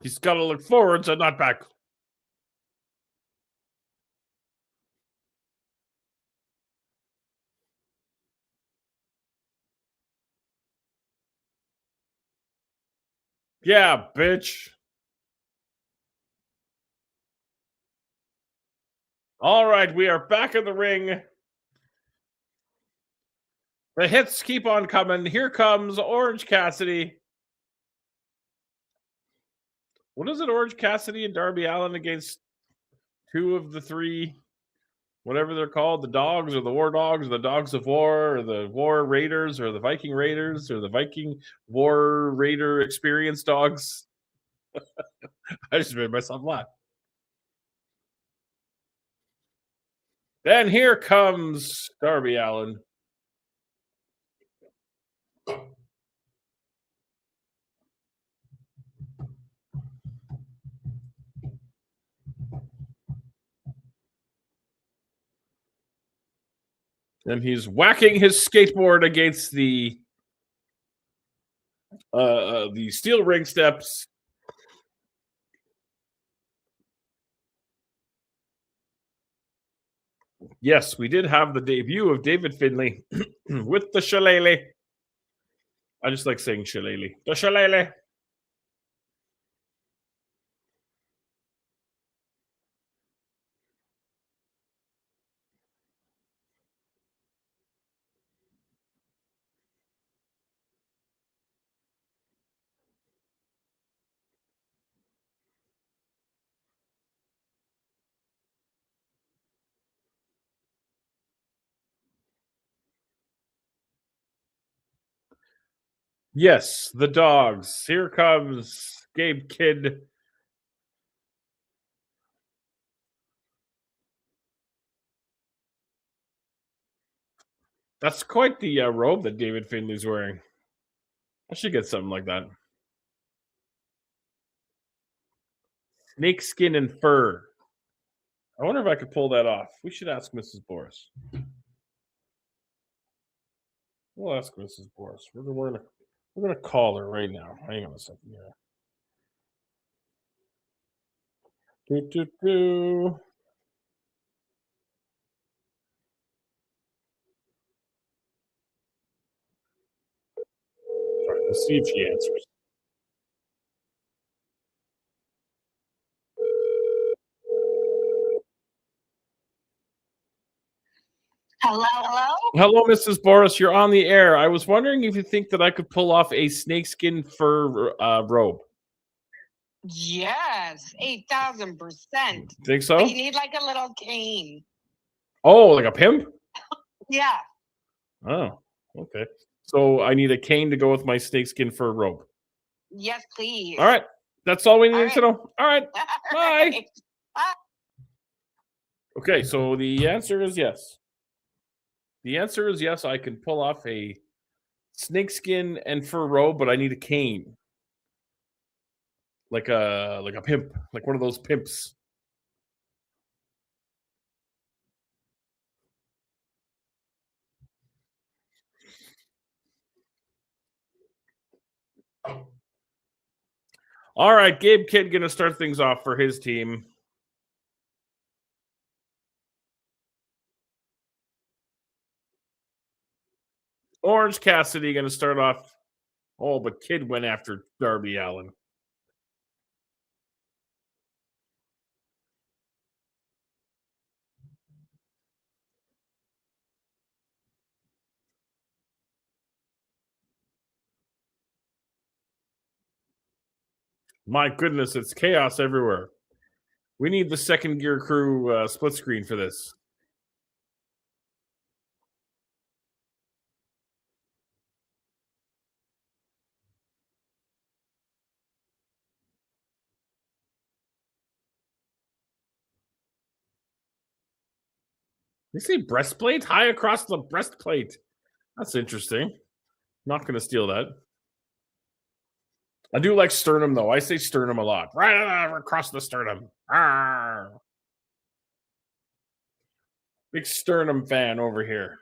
He's got to look forwards and not back. Yeah, bitch. All right, we are back in the ring. The hits keep on coming. Here comes Orange Cassidy. What is it, Orange Cassidy and Darby Allin against two of the three, whatever they're called, the dogs or the war dogs, or the dogs of war, or the war raiders, or the Viking raiders, or the Viking war raider experience dogs? I just made myself laugh. Then here comes Darby Allin. And he's whacking his skateboard against the steel ring steps. Yes, we did have the debut of David Finlay with the shillelagh. I just like saying shillelagh. The shillelagh. Yes, the dogs. Here comes Gabe Kidd. That's quite the robe that David Finley's wearing. I should get something like that. Snake skin and fur. I wonder if I could pull that off. We should ask Mrs. Boris. We'll ask Mrs. Boris. We're gonna call her right now. Hang on a second here. Do, do, do. All right, let's see if she answers. Hello? Hello, Mrs. Boris. You're on the air. I was wondering if you think that I could pull off a snakeskin fur robe. Yes, 8,000%. Think so? But you need like a little cane. Oh, like a pimp? Yeah. Oh, okay. So I need a cane to go with my snakeskin fur robe. Yes, please. All right. That's all we All need right. to know. All right. All Bye. right. Okay, so the answer is yes. The answer is yes. I can pull off a snakeskin and fur robe, but I need a cane, like a pimp, like one of those pimps. All right, Gabe Kidd gonna start things off for his team. Orange Cassidy gonna start off. Oh, but Kidd went after Darby Allin. My goodness, it's chaos everywhere. We need the second gear crew split screen for this. They say breastplate high across the breastplate. That's interesting. Not going to steal that. I do like sternum though. I say sternum a lot. Right across the sternum. Arr. Big sternum fan over here.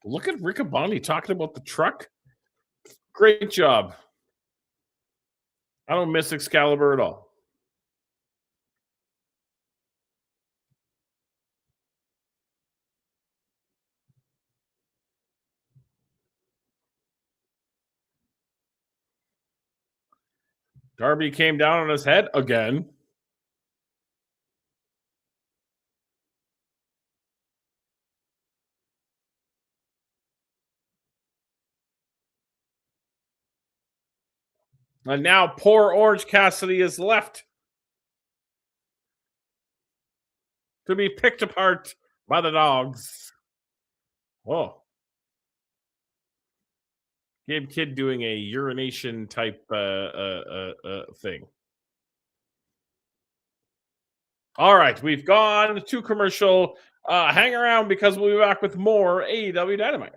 Look at Riccaboni talking about the truck. Great job. I don't miss Excalibur at all. Darby came down on his head again. And now poor Orange Cassidy is left to be picked apart by the dogs. Oh. Gabe Kidd doing a urination type thing. All right, we've gone to commercial. Hang around because we'll be back with more AEW Dynamite.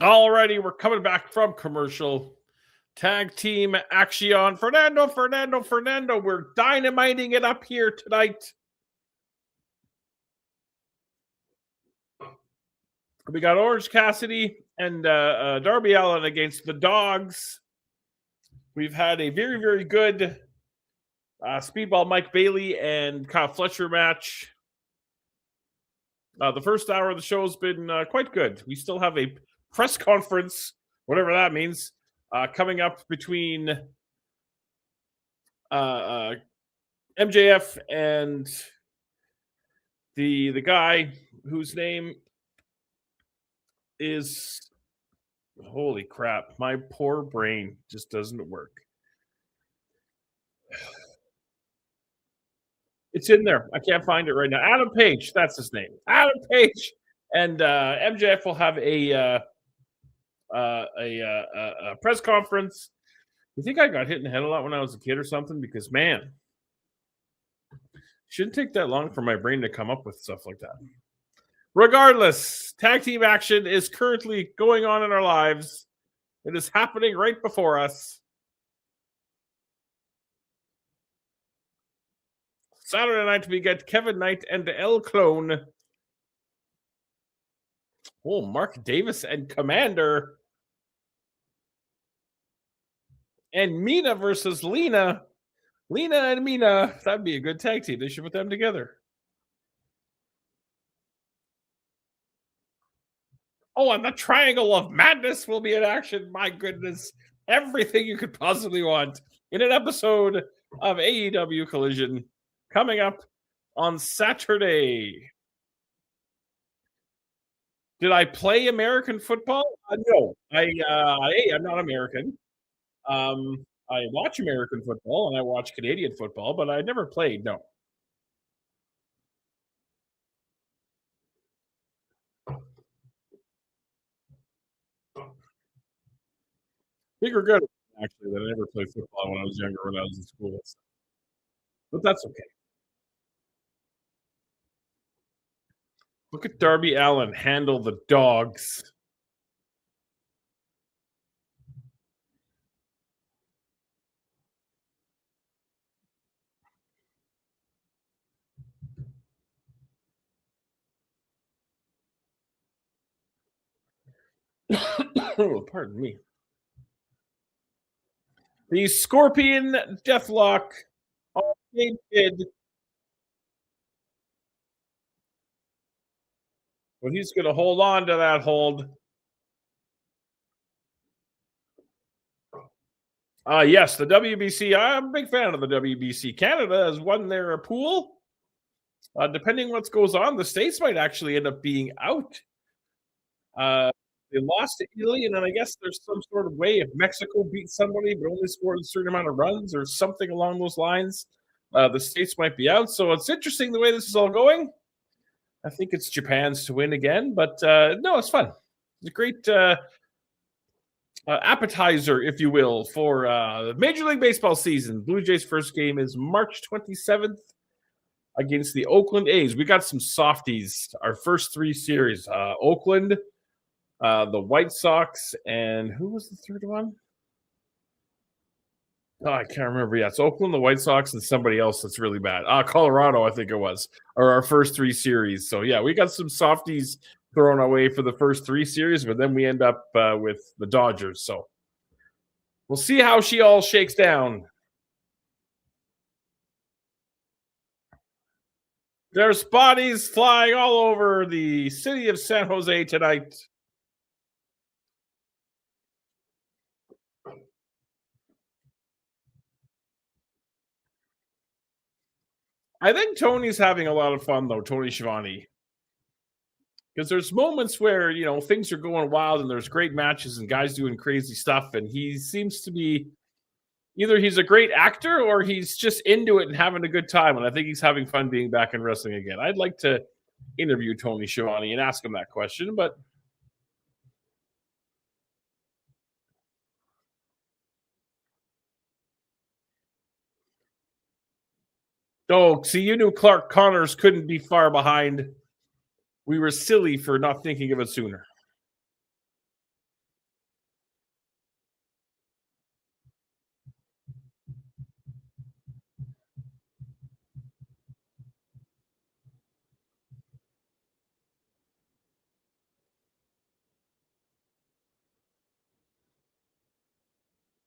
Alrighty, we're coming back from commercial. Tag team action. Fernando. We're dynamiting it up here tonight. We got Orange Cassidy and Darby Allin against the Dogs. We've had a very, very good Speedball Mike Bailey and Kyle Fletcher match. The first hour of the show has been quite good. We still have a press conference, whatever that means, coming up between MJF and the guy whose name is, holy crap, my poor brain just doesn't work. It's in there. I can't find it right now. Adam Page, that's his name. Adam Page, and MJF will have a press conference. You think I got hit in the head a lot when I was a kid or something? Because man, shouldn't take that long for my brain to come up with stuff like that. Regardless, tag team action is currently going on in our lives. It is happening right before us. Saturday night, we get Kevin Knight and El Clone. Oh, Mark Davis and Commander. And Mina versus Lena. Lena and Mina. That'd be a good tag team. They should put them together. Oh, and the Triangle of Madness will be in action. My goodness. Everything you could possibly want in an episode of AEW Collision coming up on Saturday. Did I play American football? No. I'm not American. I watch American football and I watch Canadian football, but I never played, no. Bigger good, actually, that I never played football when I was younger, when I was in school. But that's okay. Look at Darby Allin handle the Dogs. Oh, pardon me. The Scorpion Deathlock. All they did. But he's going to hold on to that hold. Yes, the WBC. I'm a big fan of the WBC. Canada has won their pool. Depending what goes on, the States might actually end up being out. They lost to Italy, and then I guess there's some sort of way if Mexico beats somebody but only scored a certain amount of runs or something along those lines, the States might be out. So it's interesting the way this is all going. I think it's Japan's to win again, but no, it's fun. It's a great appetizer, if you will, for the Major League Baseball season. Blue Jays' first game is March 27th against the Oakland A's. We got some softies. Our first three series, Oakland, the White Sox, and who was the third one? Oh, I can't remember. Yeah, it's Oakland, the White Sox, and somebody else that's really bad. Colorado, I think it was, are our first three series. So, yeah, we got some softies thrown away for the first three series, but then we end up with the Dodgers. So, we'll see how she all shakes down. There's bodies flying all over the city of San Jose tonight. I think Tony's having a lot of fun, though, Tony Schiavone. Because there's moments where, you know, things are going wild and there's great matches and guys doing crazy stuff. And he seems to be either he's a great actor or he's just into it and having a good time. And I think he's having fun being back in wrestling again. I'd like to interview Tony Schiavone and ask him that question, but oh, see, you knew Clark Connors couldn't be far behind. We were silly for not thinking of it sooner.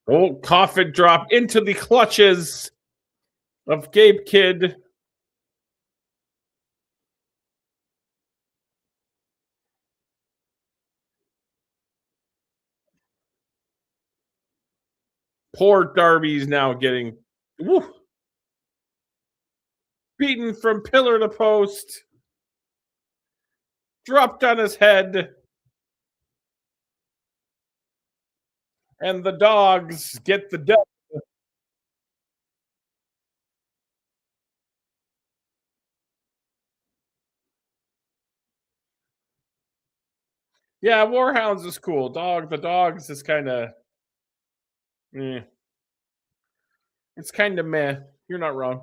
Oh, coffin drop into the clutches of Gabe Kidd. Poor Darby's now getting beaten from pillar to post. Dropped on his head. And the dogs get the dub. Yeah, Warhounds is cool. The dogs is kind of, it's kind of meh. You're not wrong.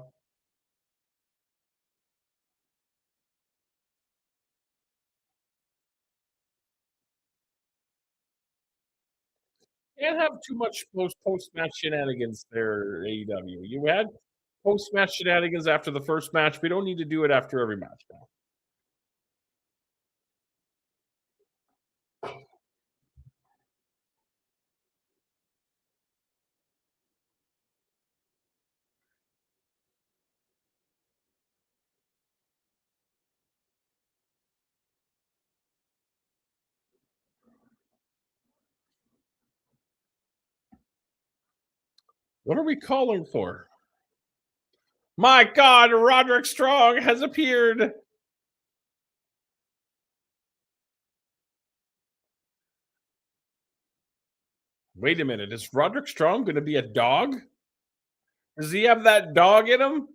Can't have too much post match shenanigans there, AEW. You had post match shenanigans after the first match. We don't need to do it after every match now. What are we calling for? My God, Roderick Strong has appeared. Wait a minute. Is Roderick Strong going to be a dog? Does he have that dog in him?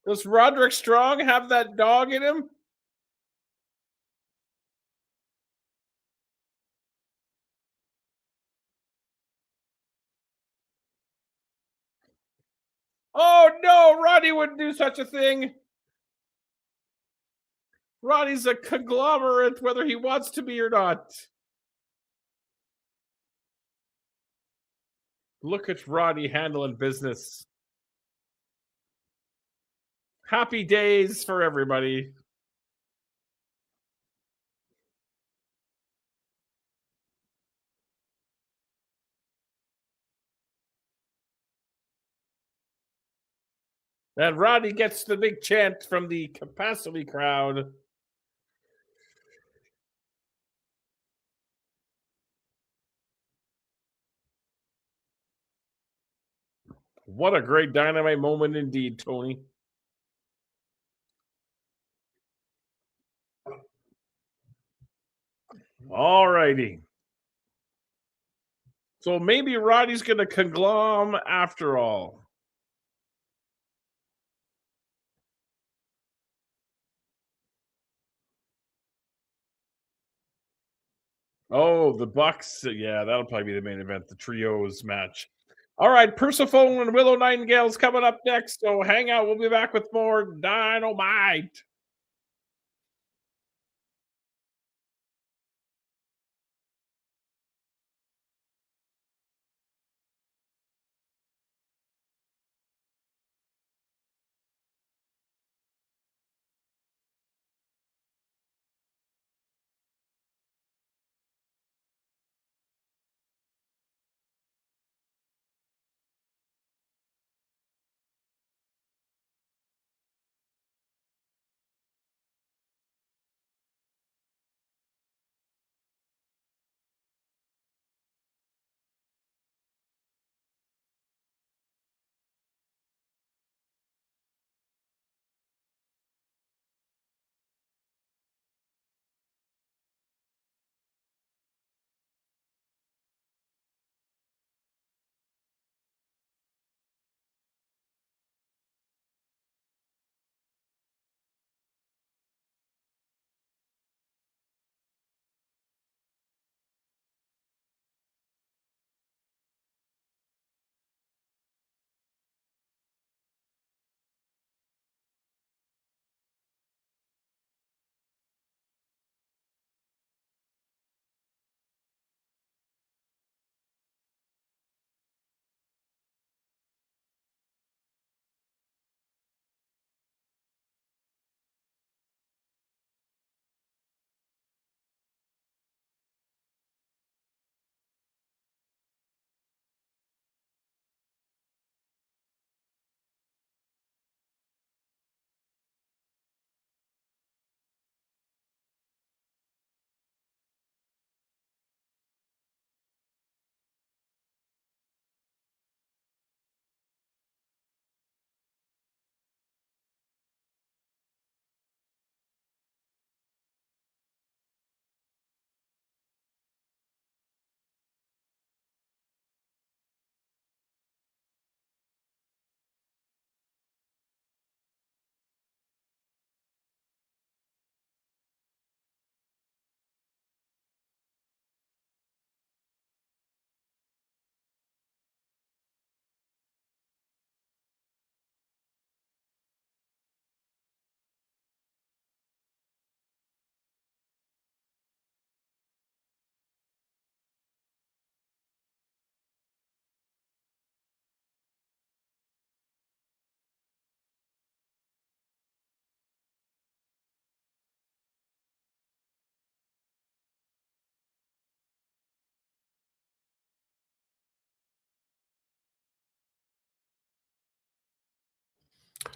Does Roderick Strong have that dog in him? Oh no, Roddy wouldn't do such a thing. Roddy's a conglomerate, whether he wants to be or not. Look at Roddy handling business. Happy days for everybody. And Roddy gets the big chant from the capacity crowd. What a great Dynamite moment indeed, Tony. All righty. So maybe Roddy's going to conglom after all. Oh, the Bucks. Yeah, that'll probably be the main event, the trios match. All right, Persephone and Willow Nightingale's coming up next. So hang out. We'll be back with more Dynamite.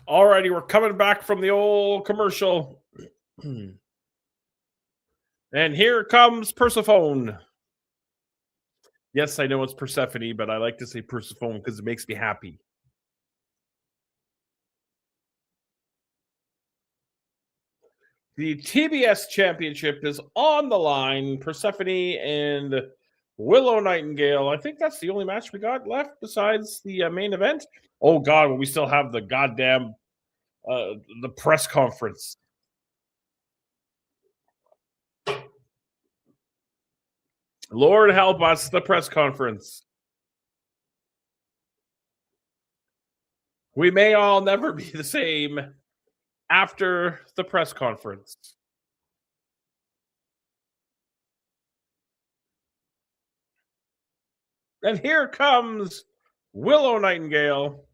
Alrighty, we're coming back from the old commercial. And here comes Persephone. Yes, I know it's Persephone, but I like to say Persephone because it makes me happy. The TBS Championship is on the line. Persephone and Willow Nightingale. I think that's the only match we got left besides the main event. Oh, God, well, we still have the goddamn the press conference. Lord help us, the press conference. We may all never be the same after the press conference. And here comes Willow Nightingale.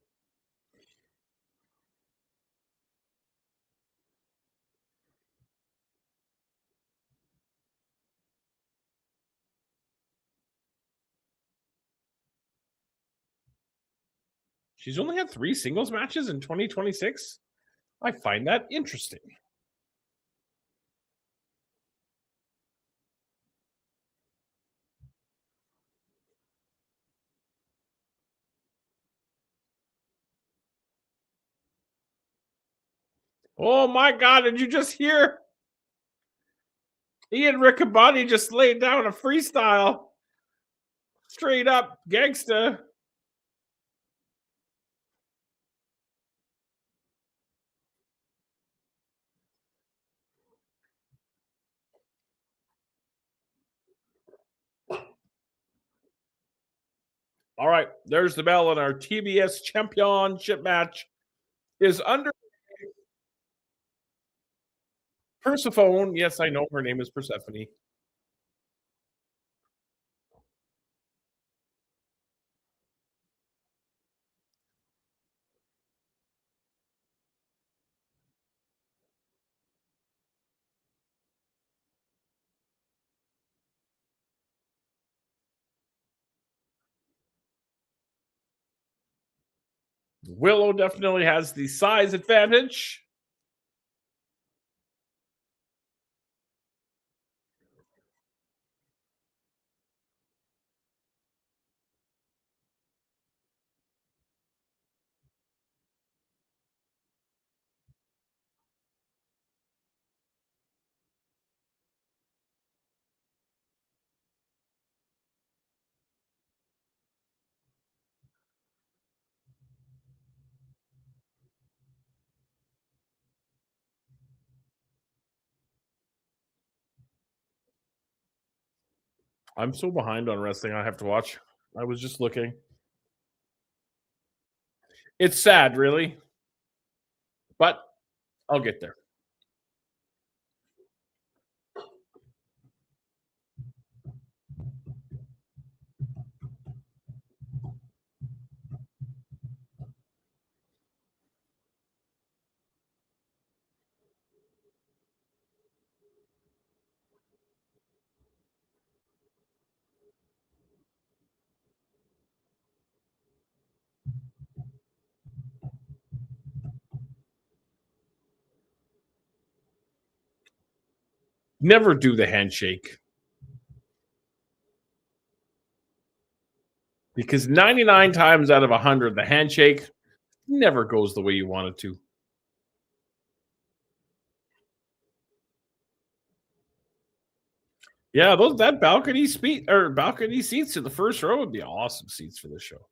She's only had 3 singles matches in 2026. I find that interesting. Oh my God, did you just hear? Ian Riccaboni just laid down a freestyle. Straight up gangsta. All right, there's the bell, and our TBS Championship match is under Persephone. Yes, I know her name is Persephone. Willow definitely has the size advantage. I'm so behind on wrestling. I have to watch. I was just looking. It's sad, really, but I'll get there. Never do the handshake. Because 99 times out of 100, the handshake never goes the way you want it to. Yeah, that balcony seats in the first row would be awesome seats for this show.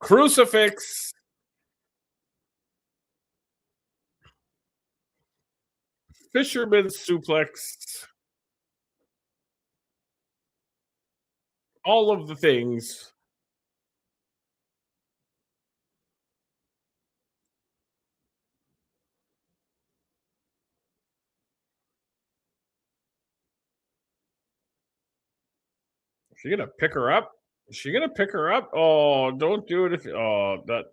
Crucifix. Fisherman suplex. all of the things. Is she gonna pick her up? Is she gonna pick her up? Oh, don't do it if that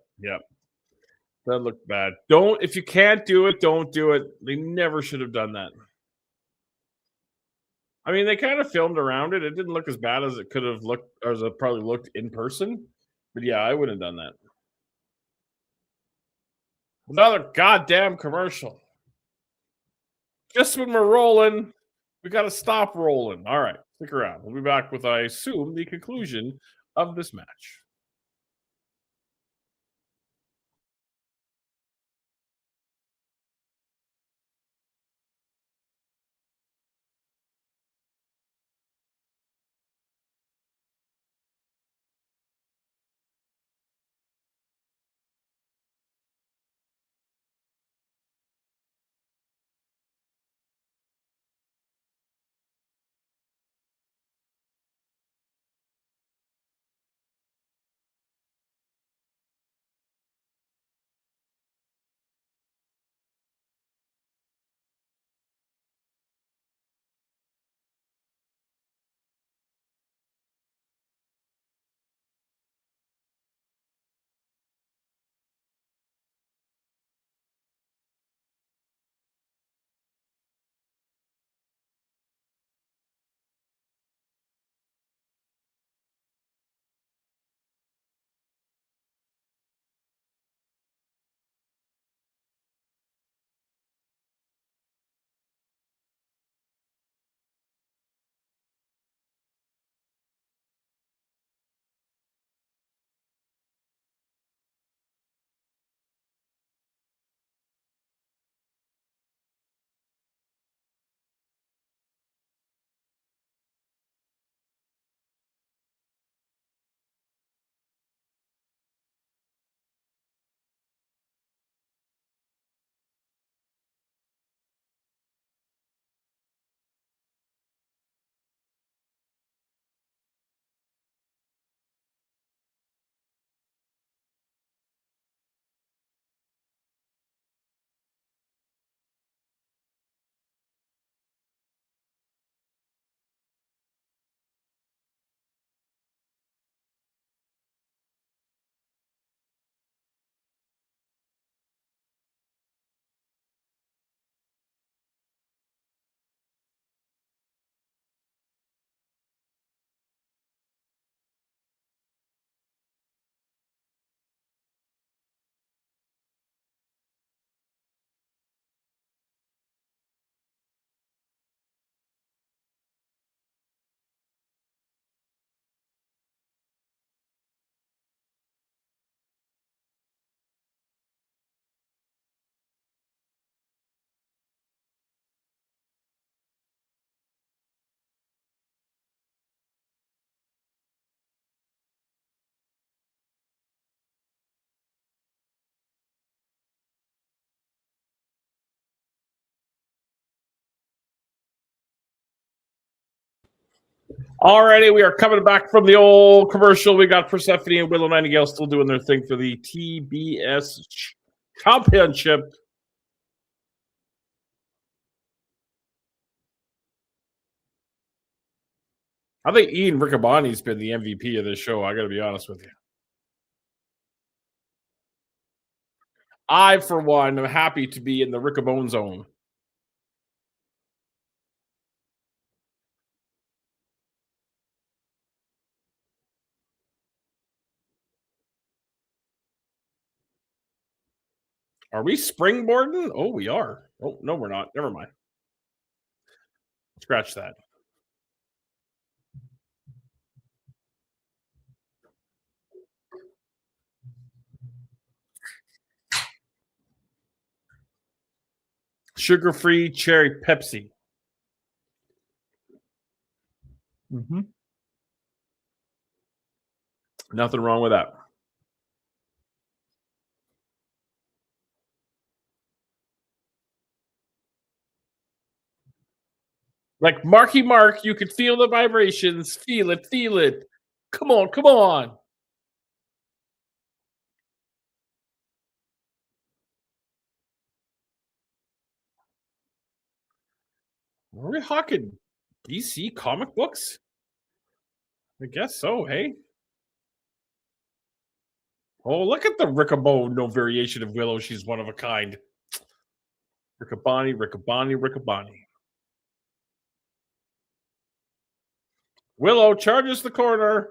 looked bad. Don't if you can't do it, don't do it. They never should have done that. I mean, they kind of filmed around it. It didn't look as bad as it could have looked, or as it probably looked in person. But yeah, I wouldn't have done that. Another goddamn commercial. Just when we're rolling, we got to stop rolling. All right, stick around. We'll be back with, I assume, the conclusion of this match. Alrighty, we are coming back from the old commercial. We got Persephone and Willow Nightingale still doing their thing for the TBS Championship. I think Ian Riccaboni's been the MVP of this show. I got to be honest with you. I, for one, am happy to be in the Riccabone zone. Are we springboarding? Oh, we are. Oh, no, we're not. Never mind. Scratch that. Sugar-free cherry Pepsi. Mm-hmm. Nothing wrong with that. Like Marky Mark, you could feel the vibrations. Feel it, feel it. Come on, come on. Are we hawking DC comic books? I guess so, hey? Oh, look at the Riccaboni, no variation of Willow. She's one of a kind. Riccaboni, Riccaboni, Riccaboni. Willow charges the corner.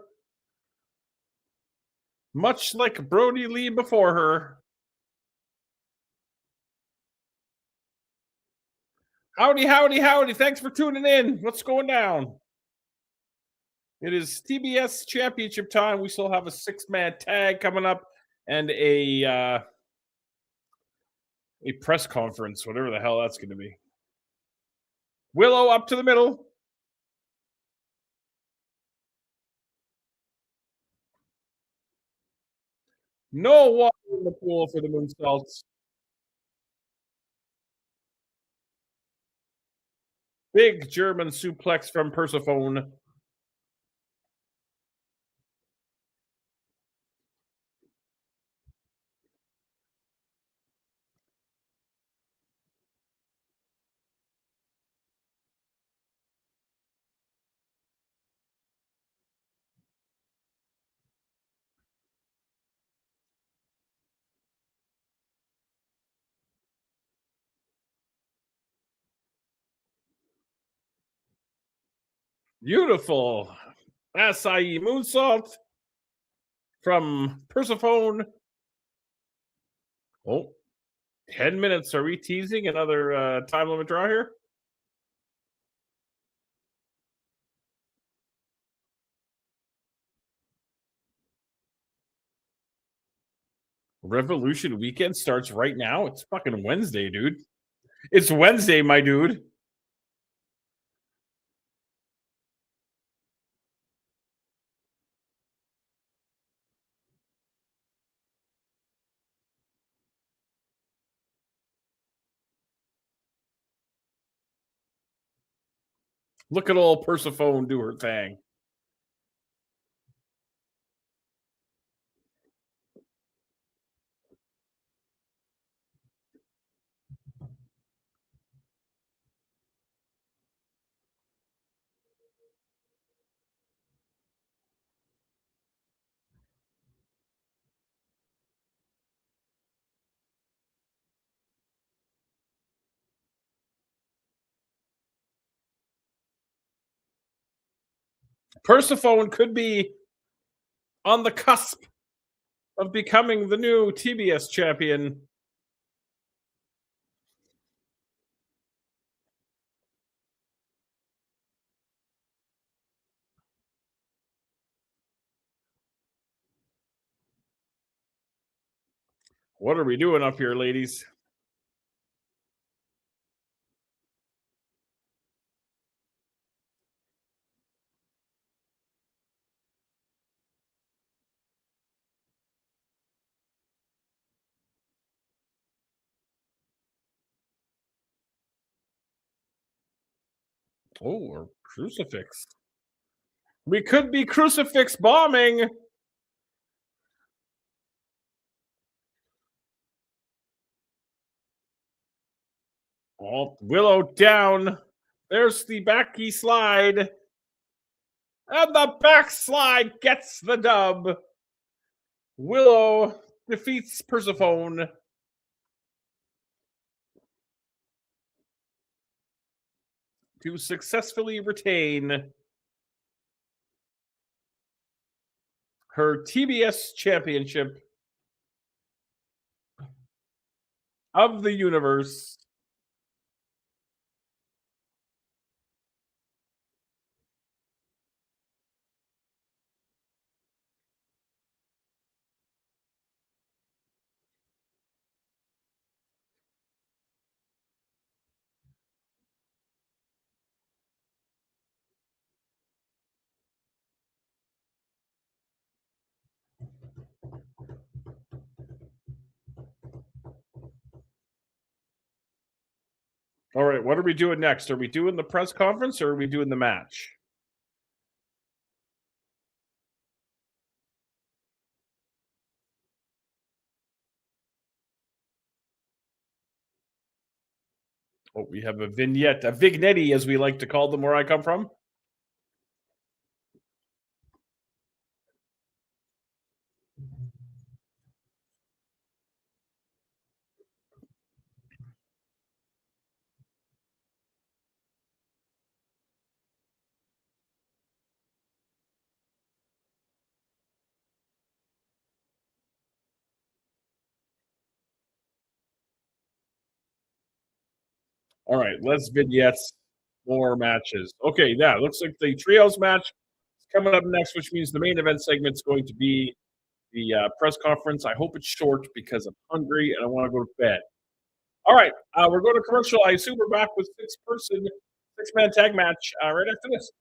Much like Brody Lee before her. Howdy, howdy, howdy. Thanks for tuning in. What's going down? It is TBS Championship time. We still have a 6-man tag coming up and a press conference, whatever the hell that's going to be. Willow up to the middle. No water in the pool for the moonsaults. Big German suplex from Persephone. Beautiful. Acai moonsault from Persephone. Oh, 10 minutes. Are we teasing another time limit draw here? Revolution weekend starts right now. It's fucking Wednesday, dude. It's Wednesday, my dude. Look at old Persephone do her thing. Persephone could be on the cusp of becoming the new TBS champion. What are we doing up here, ladies? Oh, or crucifix. We could be crucifix bombing. Oh, Willow down. There's the backy slide. And the backslide gets the dub. Willow defeats Persephone. To successfully retain her TBS championship of the universe. All right, what are we doing next? Are we doing the press conference or are we doing the match? Oh, we have a vignette, a vignetti, as we like to call them where I come from. All right, let's vignettes more matches. Okay, yeah, looks like the trios match is coming up next, which means the main event segment is going to be the press conference. I hope it's short because I'm hungry and I want to go to bed. All right, we're going to commercial. I assume we're back with six-man tag match right after this.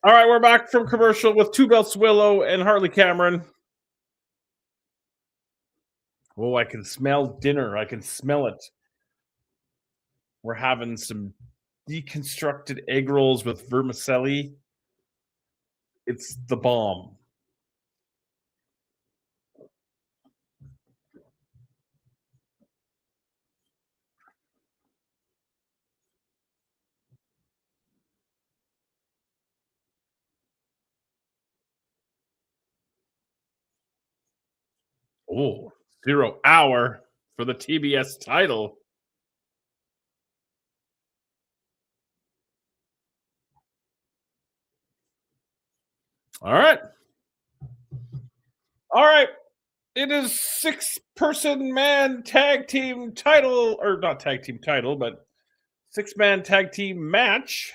All right, we're back from commercial with Two Belts Willow and Harley Cameron. Oh, I can smell dinner. I can smell it. We're having some deconstructed egg rolls with vermicelli. It's the bomb. Oh, 0 hour for the TBS title. All right. All right. It is 6-person man tag team title, or not tag team title, but 6-man tag team match.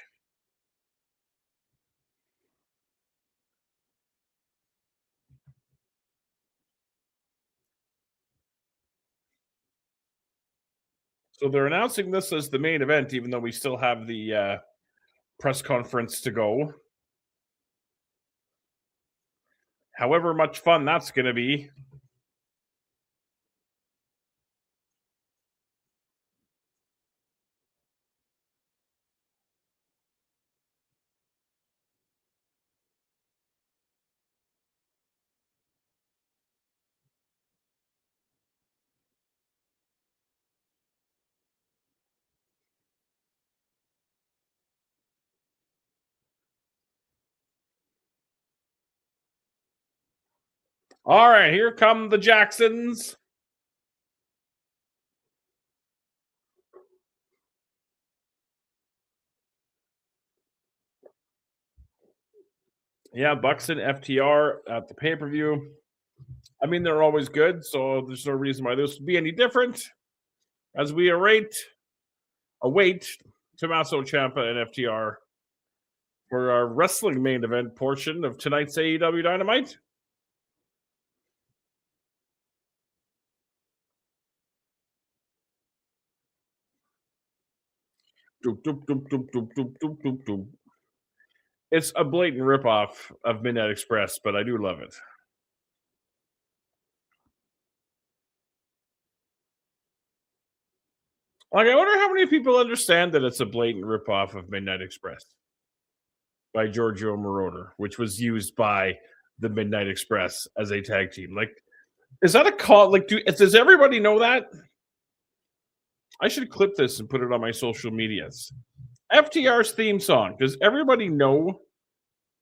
So they're announcing this as the main event, even though we still have the press conference to go. However much fun that's going to be. All right, here come the Jacksons. Yeah, Buxton, FTR at the pay-per-view. I mean, they're always good, so there's no reason why this would be any different. As we await Tommaso Ciampa and FTR for our wrestling main event portion of tonight's AEW Dynamite. It's a blatant ripoff of Midnight Express, but I do love it. Like, I wonder how many people understand that it's a blatant ripoff of Midnight Express by Giorgio Moroder, which was used by the Midnight Express as a tag team. Like, is that a call? Like, does everybody know that? I should clip this and put it on my social medias. FTR's theme song. Does everybody know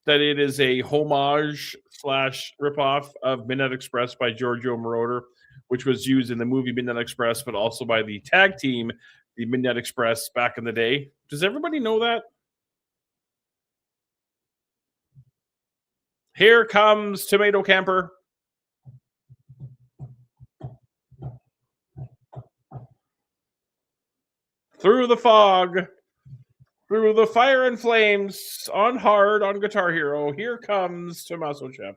that it is a homage / ripoff of Midnight Express by Giorgio Moroder, which was used in the movie Midnight Express, but also by the tag team, the Midnight Express, back in the day? Does everybody know that? Here comes Tomato Camper. Through the fog, through the fire and flames, on hard, on Guitar Hero, here comes Tommaso Ciampa.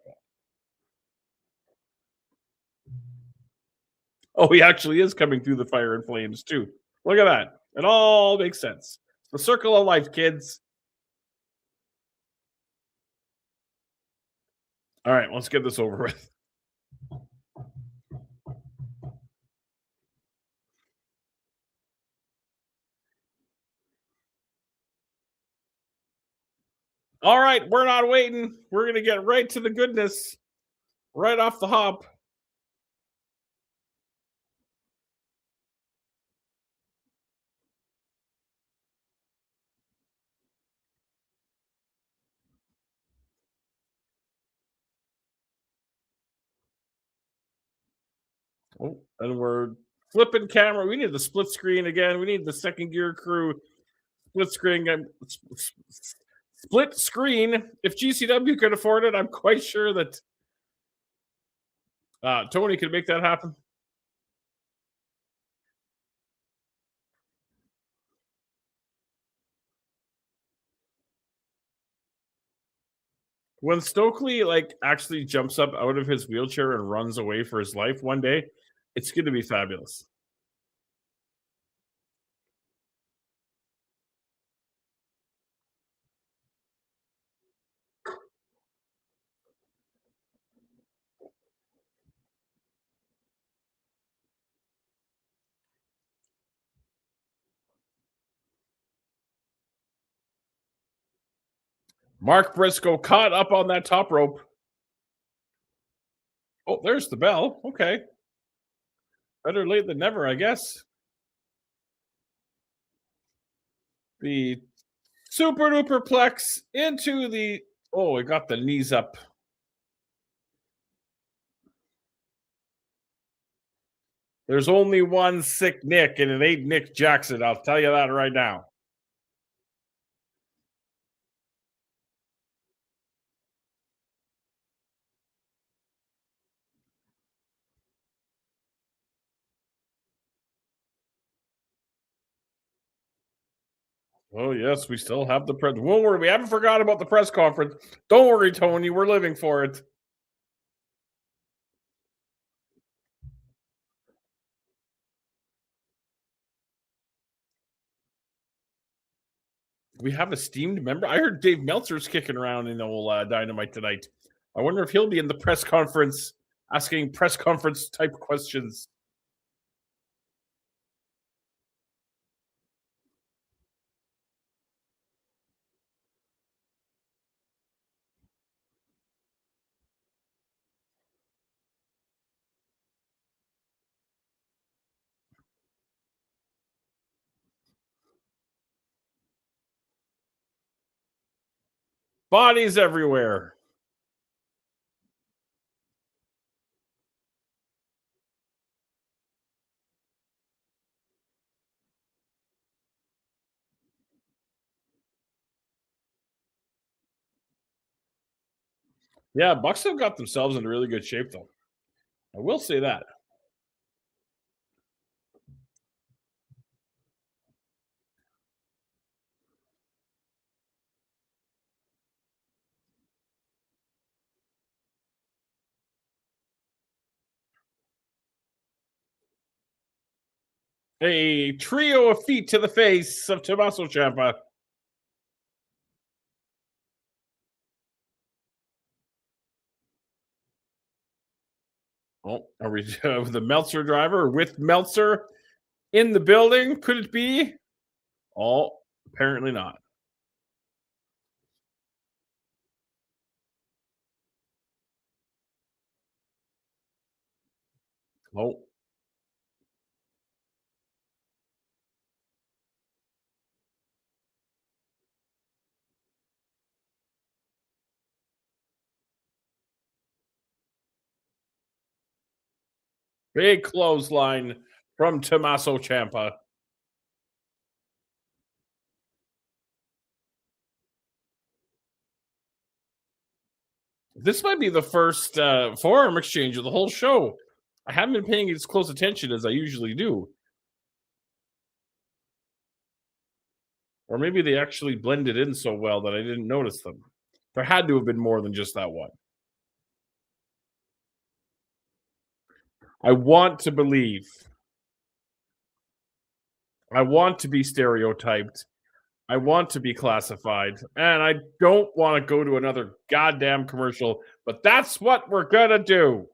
Oh, he actually is coming through the fire and flames, too. Look at that. It all makes sense. The circle of life, kids. All right, let's get this over with. All right, we're not waiting. We're going to get right to the goodness, right off the hop. Oh, and we're flipping camera. We need the split screen again. We need the second gear crew split screen. Split screen. If GCW could afford it, I'm quite sure that Tony could make that happen. When Stokely actually jumps up out of his wheelchair and runs away for his life one day, it's going to be fabulous. Mark Briscoe caught up on that top rope. Oh, there's the bell. Okay. Better late than never, I guess. The super duper plex into the... Oh, it got the knees up. There's only one sick Nick, and it ain't Nick Jackson. I'll tell you that right now. Oh, yes, we still have the press. Won't worry, we haven't forgot about the press conference. Don't worry, Tony, we're living for it. We have esteemed member. I heard Dave Meltzer's kicking around in the old Dynamite tonight. I wonder if he'll be in the press conference asking press conference type questions. Bodies everywhere. Yeah, Bucks have got themselves in really good shape, though. I will say that. A trio of feet to the face of Tommaso Ciampa. Oh, are we the Meltzer driver with Meltzer in the building? Could it be? Oh, apparently not. Oh, big clothesline from Tommaso Ciampa. This might be the first forearm exchange of the whole show. I haven't been paying as close attention as I usually do. Or maybe they actually blended in so well that I didn't notice them. There had to have been more than just that one. I want to believe. I want to be stereotyped. I want to be classified. And I don't want to go to another goddamn commercial, but that's what we're going to do.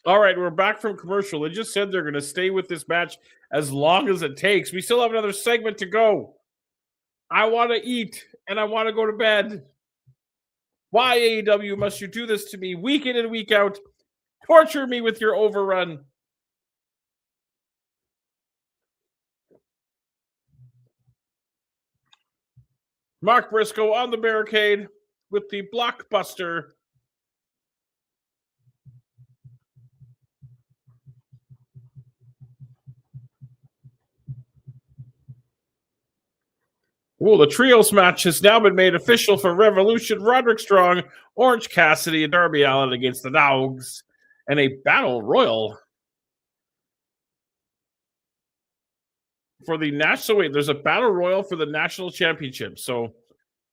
All right, we're back from commercial. They just said they're going to stay with this match as long as it takes. We still have another segment to go. I want to eat and I want to go to bed. Why, AEW, must you do this to me week in and week out? Torture me with your overrun. Mark Briscoe on the barricade with the blockbuster. Well, the trios match has now been made official for Revolution. Roderick Strong, Orange Cassidy, and Darby Allin against the Dogs, and a battle royal for the national. Wait, there's a battle royal for the national championship. So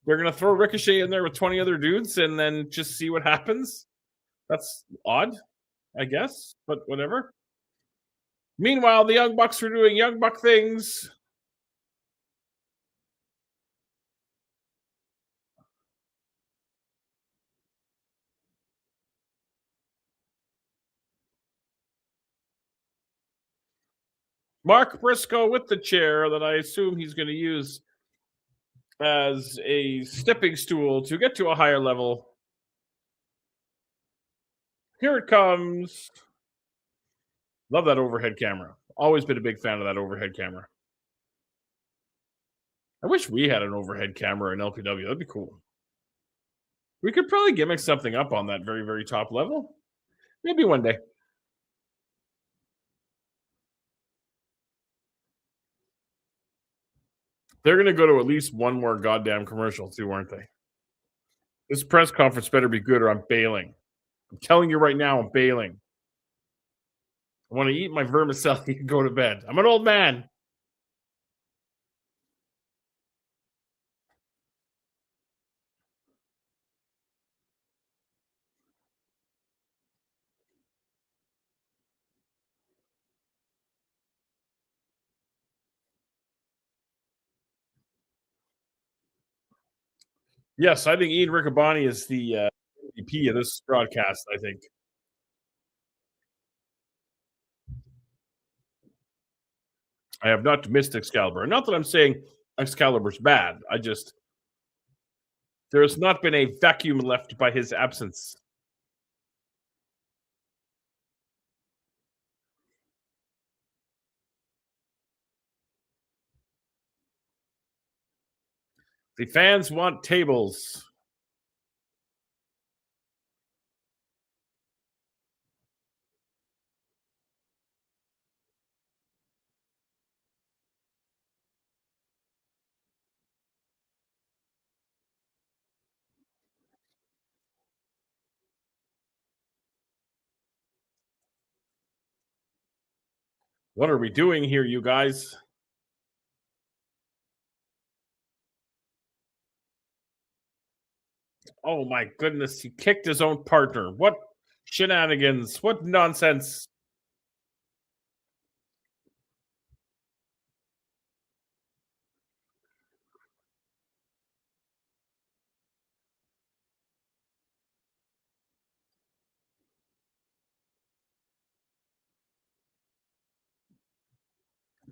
they're going to throw Ricochet in there with 20 other dudes and then just see what happens. That's odd, I guess, but whatever. Meanwhile, the Young Bucks are doing Young Buck things. Mark Briscoe with the chair that I assume he's going to use as a stepping stool to get to a higher level. Here it comes. Love that overhead camera. Always been a big fan of that overhead camera. I wish we had an overhead camera in LPW. That'd be cool. We could probably gimmick something up on that very, very top level. Maybe one day. They're going to go to at least one more goddamn commercial too, aren't they? This press conference better be good or I'm bailing. I'm telling you right now, I'm bailing. I want to eat my vermicelli and go to bed. I'm an old man. Yes, I think Ian Riccaboni is the MVP of this broadcast, I think. I have not missed Excalibur. Not that I'm saying Excalibur's bad. There has not been a vacuum left by his absence. The fans want tables. What are we doing here, you guys? Oh my goodness, he kicked his own partner. What shenanigans? What nonsense?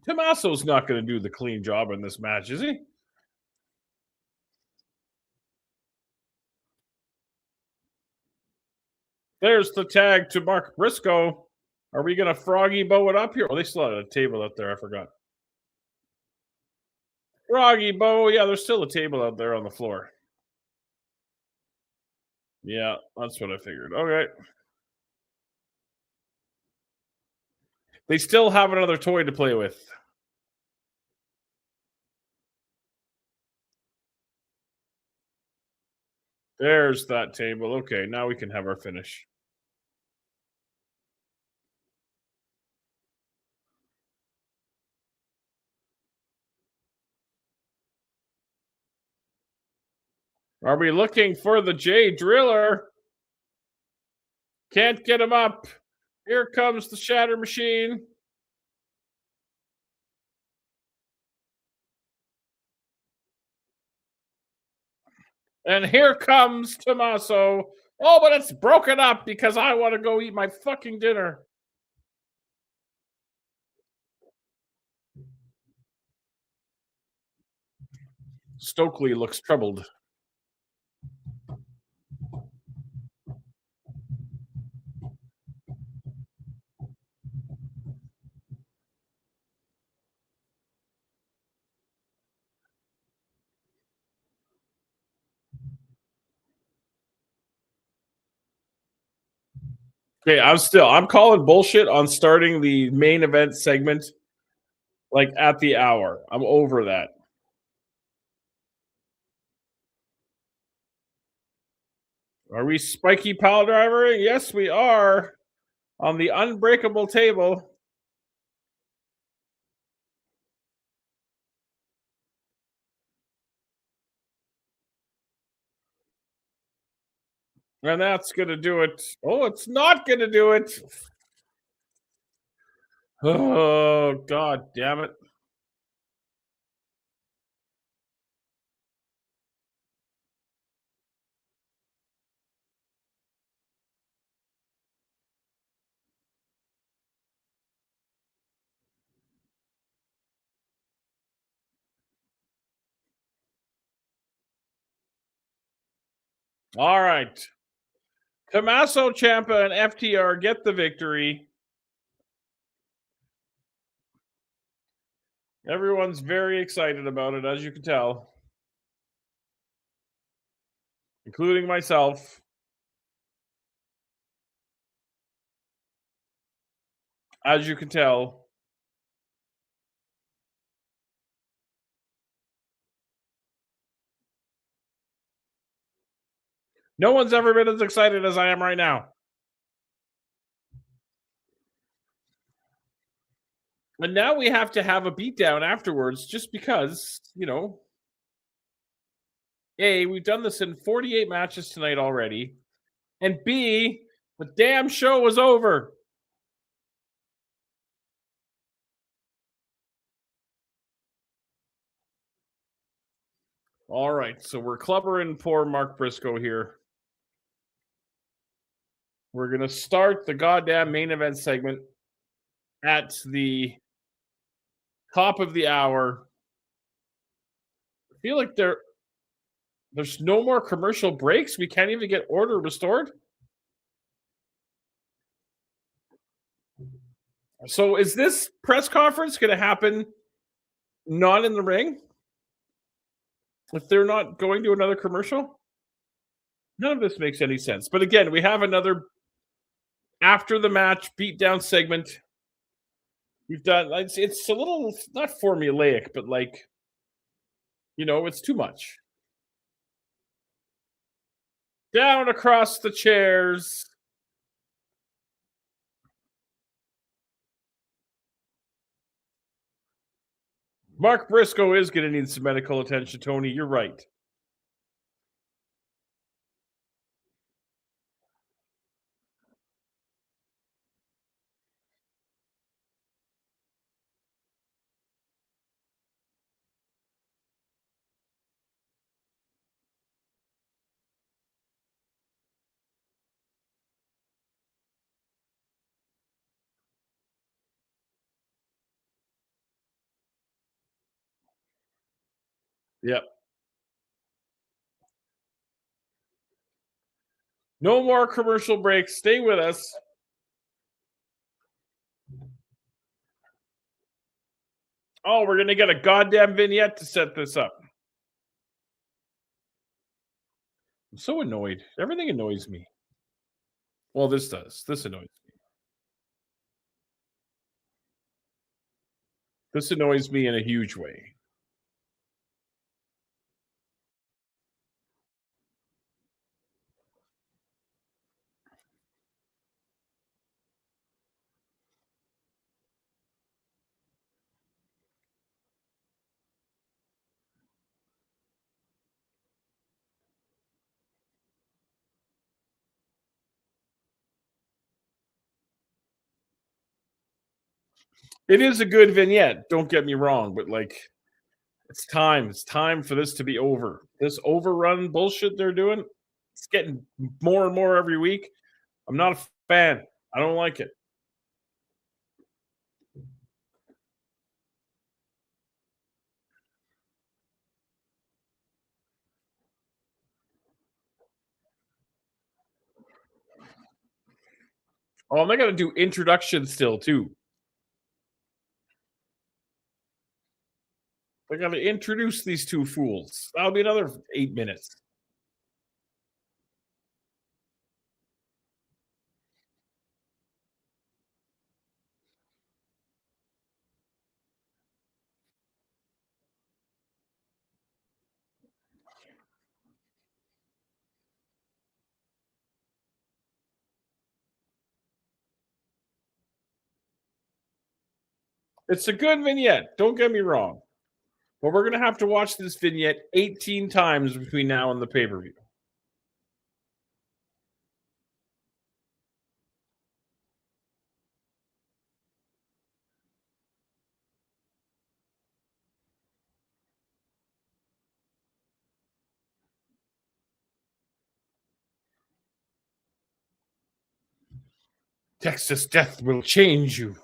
Tommaso's not going to do the clean job in this match, is he? There's the tag to Mark Briscoe. Are we going to Froggy Bow it up here? Oh, they still had a table out there. I forgot. Froggy Bow. Yeah, there's still a table out there on the floor. Yeah, that's what I figured. Okay. They still have another toy to play with. There's that table. Okay, now we can have our finish. Are we looking for the J Driller? Can't get him up. Here comes the Shatter Machine. And here comes Tommaso. Oh, but it's broken up because I want to go eat my fucking dinner. Stokely looks troubled. Okay, I'm calling bullshit on starting the main event segment like at the hour. I'm over that. Are we spiky pile driver? Yes, we are. On the unbreakable table. And that's going to do it. Oh, it's not going to do it. Oh, God damn it. All right. Tommaso Ciampa and FTR get the victory. Everyone's very excited about it, as you can tell, including myself. As you can tell. No one's ever been as excited as I am right now. And now we have to have a beatdown afterwards just because, A, we've done this in 48 matches tonight already. And B, the damn show was over. All right, so we're clubbering poor Mark Briscoe here. We're going to start the goddamn main event segment at the top of the hour. I feel like there's no more commercial breaks. We can't even get order restored. So is this press conference going to happen not in the ring? If they're not going to another commercial? None of this makes any sense. But again, we have another after the match beatdown segment. We've done it's a little not formulaic, but it's too much. Down across the chairs. Mark Briscoe is going to need some medical attention, Tony. You're right. Yep. No more commercial breaks. Stay with us. Oh, we're going to get a goddamn vignette to set this up. I'm so annoyed. Everything annoys me. Well, this does. This annoys me. This annoys me in a huge way. It is a good vignette, don't get me wrong, but it's time. It's time for this to be over. This overrun bullshit they're doing. It's getting more and more every week. I'm not a fan. I don't like it. Oh, and they got to do introductions still too. They got to introduce these two fools. That'll be another 8 minutes. It's a good vignette. Don't get me wrong. But we're going to have to watch this vignette 18 times between now and the pay per view. Texas death will change you.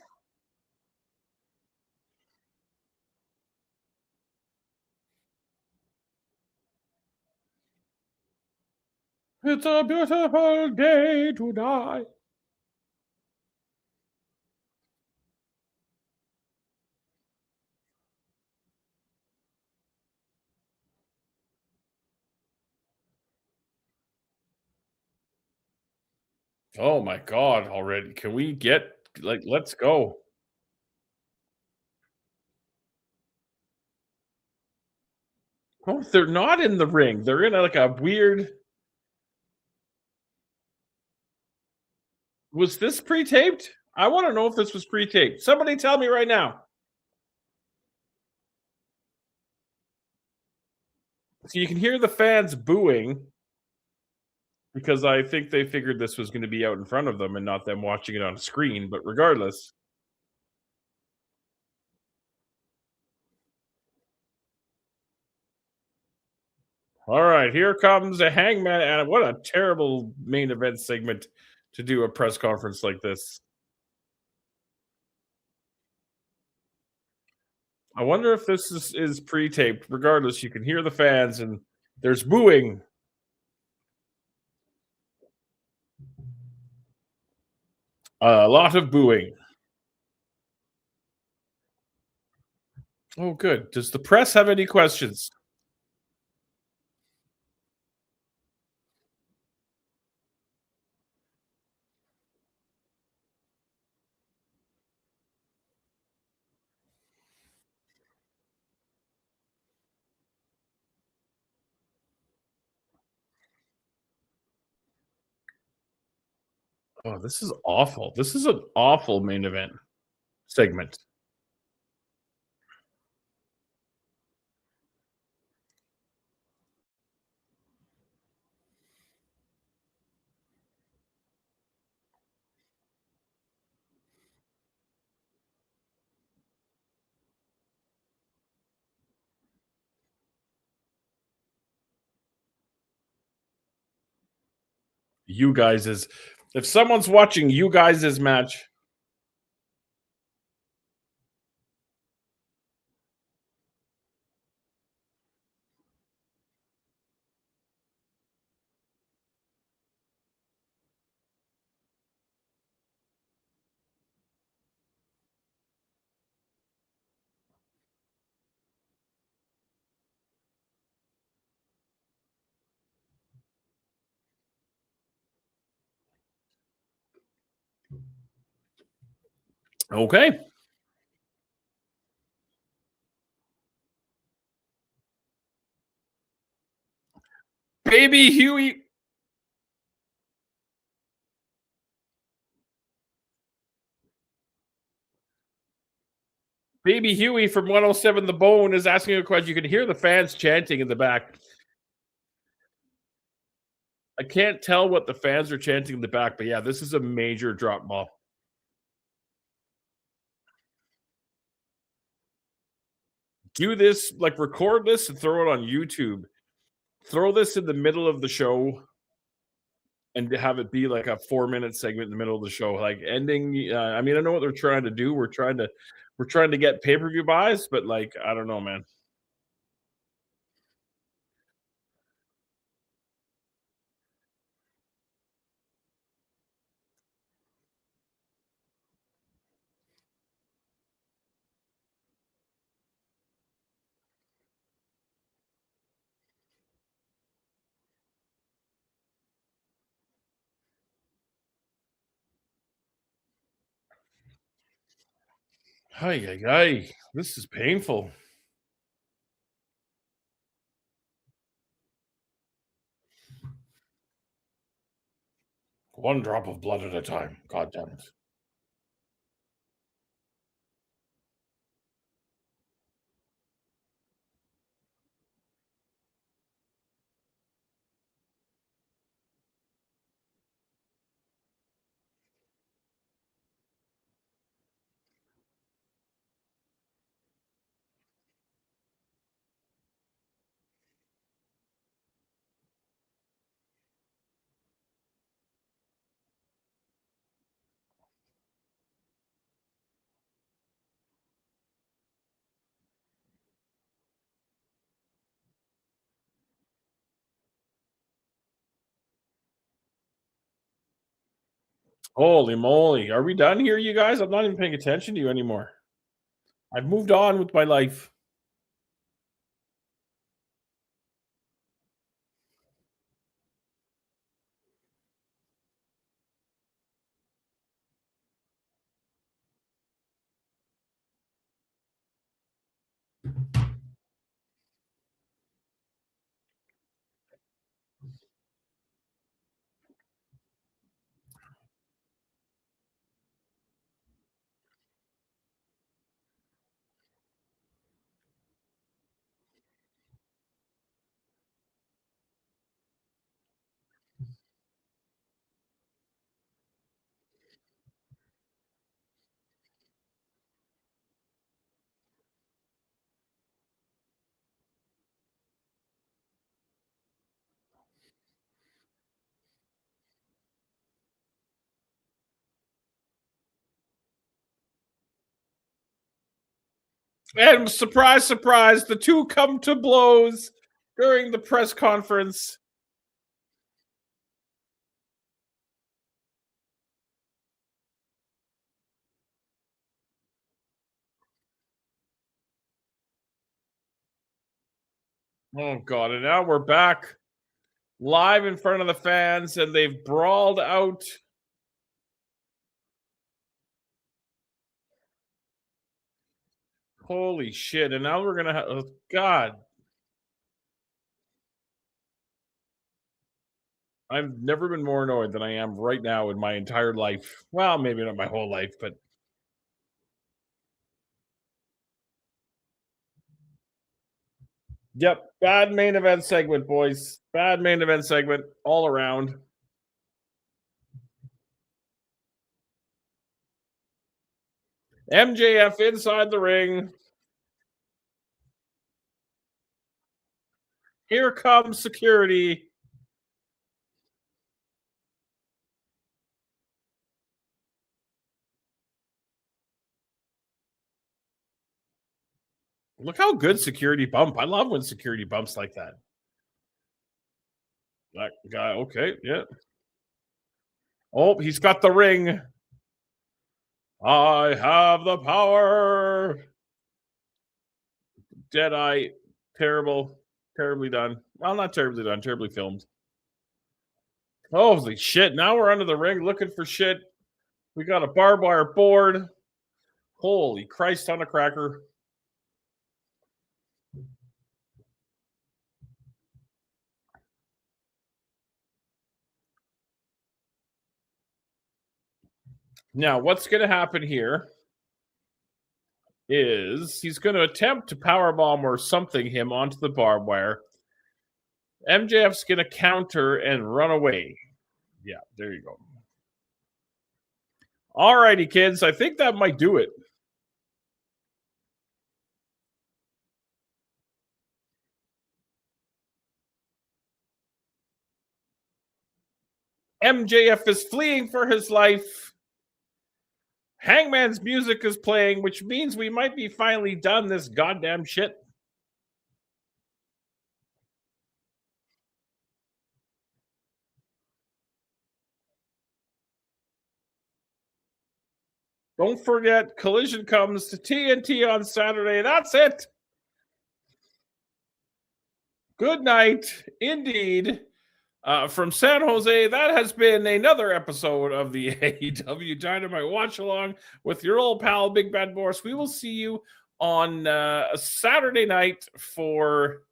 It's a beautiful day to die. Oh my God, already. Can we get, let's go. Oh, they're not in the ring. They're in like a weird. Was this pre taped? I want to know if this was pre taped. Somebody tell me right now. So you can hear the fans booing because I think they figured this was going to be out in front of them and not them watching it on a screen. But regardless. All right, here comes a Hangman. And what a terrible main event segment to do a press conference like this. I wonder if this is pre-taped. Regardless, you can hear the fans and there's booing. A lot of booing. Oh, good. Does the press have any questions? Oh, this is awful. This is an awful main event segment. You guys is, if someone's watching you guys' match. Okay. Baby Huey. Baby Huey from 107 The Bone is asking a question. You can hear the fans chanting in the back. I can't tell what the fans are chanting in the back, but yeah, this is a major drop ball. Do this, like record this and throw it on YouTube. Throw this in the middle of the show and to have it be like a 4-minute segment in the middle of the show, like ending. I mean, I know what they're trying to do. We're trying to get pay-per-view buys, but like, I don't know, man. Hi, hi, hi. This is painful. One drop of blood at a time. God damn it. Holy moly. Are we done here, you guys? I'm not even paying attention to you anymore. I've moved on with my life. And surprise, surprise, the two come to blows during the press conference. Oh, God. And now we're back live in front of the fans, and they've brawled out. Holy shit. And now we're going to have, oh, God. I've never been more annoyed than I am right now in my entire life. Well, maybe not my whole life, but yep. Bad main event segment, boys. Bad main event segment all around. MJF inside the ring. Here comes security. Look how good security bump. I love when security bumps like that. That guy, okay, yeah. Oh, he's got the ring. I have the power. Deadeye, terrible, terribly done. Well, not terribly done, terribly filmed. Holy shit. Now we're under the ring looking for shit. We got a barbed wire board. Holy Christ on a cracker. Now, what's going to happen here is he's going to attempt to powerbomb or something him onto the barbed wire. MJF's going to counter and run away. Yeah, there you go. All righty, kids. I think that might do it. MJF is fleeing for his life. Hangman's music is playing, which means we might be finally done this goddamn shit. Don't forget, Collision comes to TNT on Saturday. That's it. Good night, indeed. From San Jose, that has been another episode of the AEW Dynamite Watch-Along with your old pal, Big Bad Boris. We will see you on Saturday night for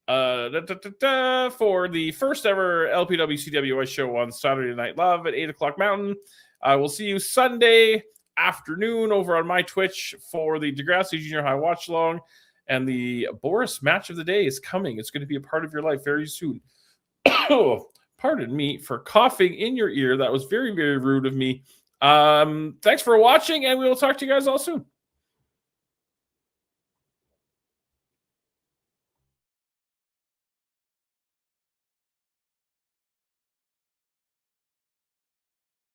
the first ever LPW CWS show on Saturday Night Live at 8 o'clock Mountain. We'll see you Sunday afternoon over on my Twitch for the Degrassi Junior High Watch-Along. And the Boris match of the day is coming. It's going to be a part of your life very soon. Pardon me for coughing in your ear. That was very, very rude of me. Thanks for watching, and we will talk to you guys all soon.